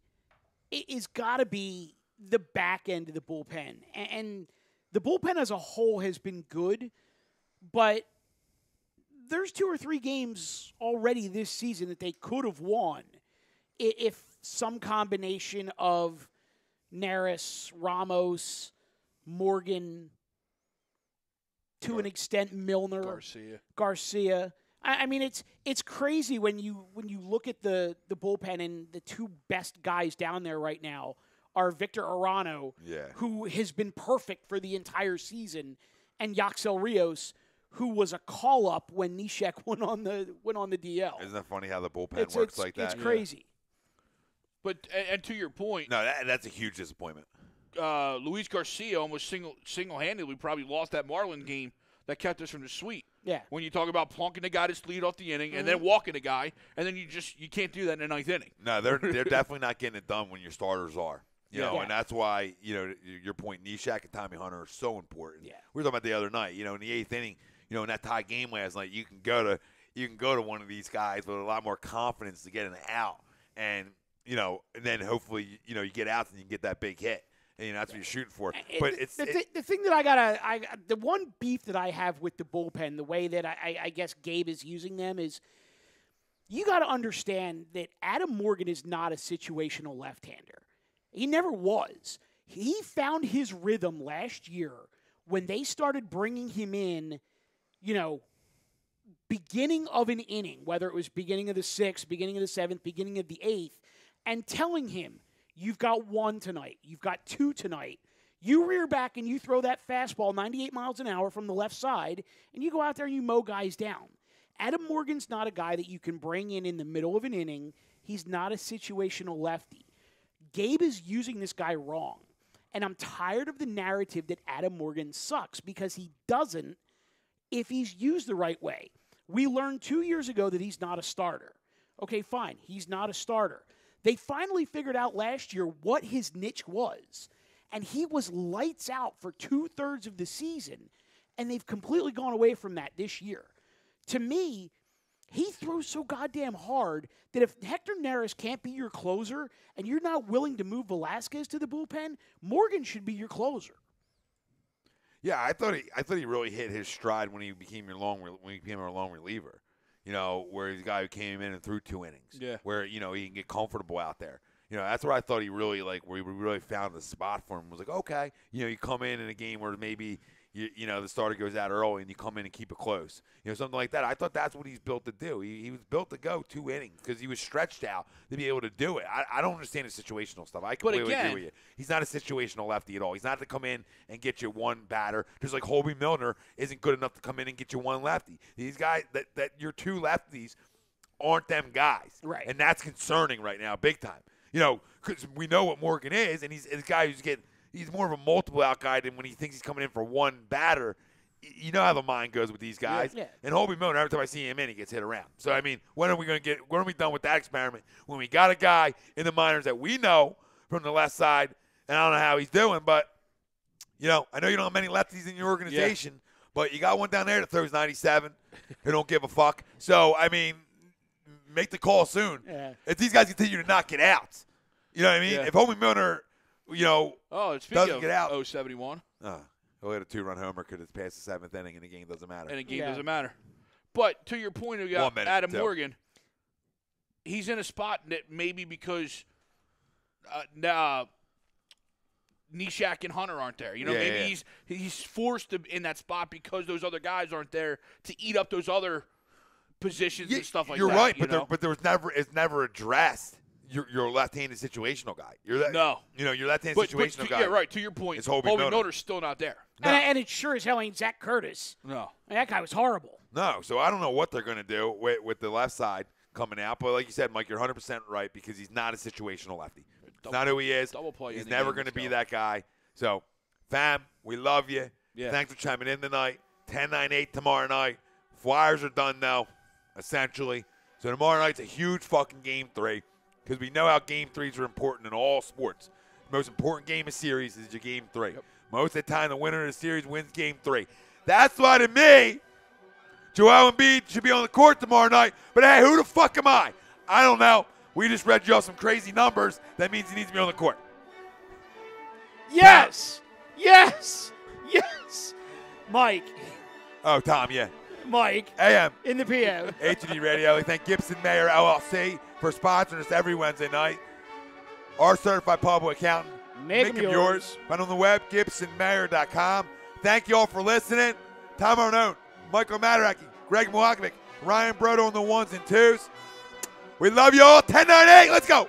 is got to be the back end of the bullpen. And the bullpen as a whole has been good, but there's 2 or 3 games already this season that they could have won if some combination of Neris, Ramos, Morgan, to an extent Milner, Garcia. I mean, it's crazy when you look at the bullpen, and the 2 best guys down there right now are Victor Arano, who has been perfect for the entire season, and Yaxel Rios, who was a call-up when Neshek went on the DL. Isn't that funny how the bullpen works like that? It's crazy. But and to your point, no, that's a huge disappointment. Luis Garcia almost single-handedly probably lost that Marlin game that kept us from the sweep. Yeah. When you talk about plunking the guy to lead off the inning and then walking the guy, and then you can't do that in the 9th inning. No, they're definitely not getting it done when your starters are. And that's why, your point, Neshek and Tommy Hunter are so important. Yeah. We were talking about the other night, in the 8th inning, in that tie game last night, you can go to one of these guys with a lot more confidence to get an out. And then hopefully, you get outs and you can get that big hit. And that's what you're shooting for. But the thing that the one beef that I have with the bullpen, the way that I guess Gabe is using them is, you got to understand that Adam Morgan is not a situational left-hander. He never was. He found his rhythm last year when they started bringing him in, beginning of an inning, whether it was beginning of the 6th, beginning of the 7th, beginning of the 8th, and telling him, you've got 1 tonight, you've got 2 tonight. You rear back and you throw that fastball 98 miles an hour from the left side, and you go out there and you mow guys down. Adam Morgan's not a guy that you can bring in the middle of an inning. He's not a situational lefty. Gabe is using this guy wrong. And I'm tired of the narrative that Adam Morgan sucks, because he doesn't if he's used the right way. We learned 2 years ago that he's not a starter. Okay, fine. He's not a starter. They finally figured out last year what his niche was. And he was lights out for 2/3 of the season. And they've completely gone away from that this year. To me, he throws so goddamn hard that if Hector Neris can't be your closer and you're not willing to move Velasquez to the bullpen, Morgan should be your closer. Yeah, I thought he really hit his stride when he became a long reliever. Where he's a guy who came in and threw 2 innings. Yeah. Where he can get comfortable out there. That's where I thought he really where he really found the spot for him. Was like, okay, you come in a game where maybe the starter goes out early and you come in and keep it close. Something like that. I thought that's what he's built to do. He was built to go 2 innings because he was stretched out to be able to do it. I don't understand the situational stuff. I completely agree with you. He's not a situational lefty at all. He's not to come in and get you 1 batter. Just like Holby Milner isn't good enough to come in and get you 1 lefty. These guys, that your 2 lefties aren't them guys. Right. And that's concerning right now, big time. Because we know what Morgan is, and he's a guy he's more of a multiple out guy than when he thinks he's coming in for 1 batter. You know how the mind goes with these guys. Yeah. And Holby Milner, every time I see him in, he gets hit around. So, I mean, when are we done with that experiment? When we got a guy in the minors that we know from the left side, and I don't know how he's doing, but, I know you don't have many lefties in your organization, but you got one down there that throws 97 who don't give a fuck. So, I mean, make the call soon. Yeah. If these guys continue to not get out, you know what I mean? Yeah. If Homie Milner, Doesn't get out. 071. He'll hit a 2-run homer because it's past the 7th inning and the game doesn't matter. And a game doesn't matter. But to your point about Adam Morgan, he's in a spot that maybe because Nishak and Hunter aren't there. Maybe he's forced to in that spot because those other guys aren't there to eat up those other positions and stuff like that. You're right, but there was never addressed. You're a left-handed situational guy. You're left-handed situational guy. Yeah, right. To your point, it's Hobie Miller's still not there. No. And it sure as hell ain't Zach Curtis. No. That guy was horrible. No, so I don't know what they're going to do with the left side coming out. But like you said, Mike, you're 100% right because he's not a situational lefty. It's not who he is. Double play. He's never going to be that guy. So, fam, we love you. Yeah. Thanks for chiming in tonight. 10-9-8 tomorrow night. Flyers are done now, essentially. So tomorrow night's a huge fucking Game 3 because we know how Game 3s are important in all sports. The most important game of series is your Game 3. Yep. Most of the time, the winner of the series wins Game 3. That's why, to me, Joel Embiid should be on the court tomorrow night. But, hey, who the fuck am I? I don't know. We just read you all some crazy numbers. That means he needs to be on the court. Yes. Yes. Yes. Mike. Oh, Tom, yeah. Mike. AM. In the PM. H&D Radio. We thank Gibson Mayer LLC for sponsoring us every Wednesday night. Our certified public accountant. Make them yours. Find on the web, GibsonMayer.com. Thank you all for listening. Tom Arnone, Michael Mataraki, Greg Mwakovic, Ryan Brodo on the 1s and 2s. We love you all. 10-9-8. Let's go.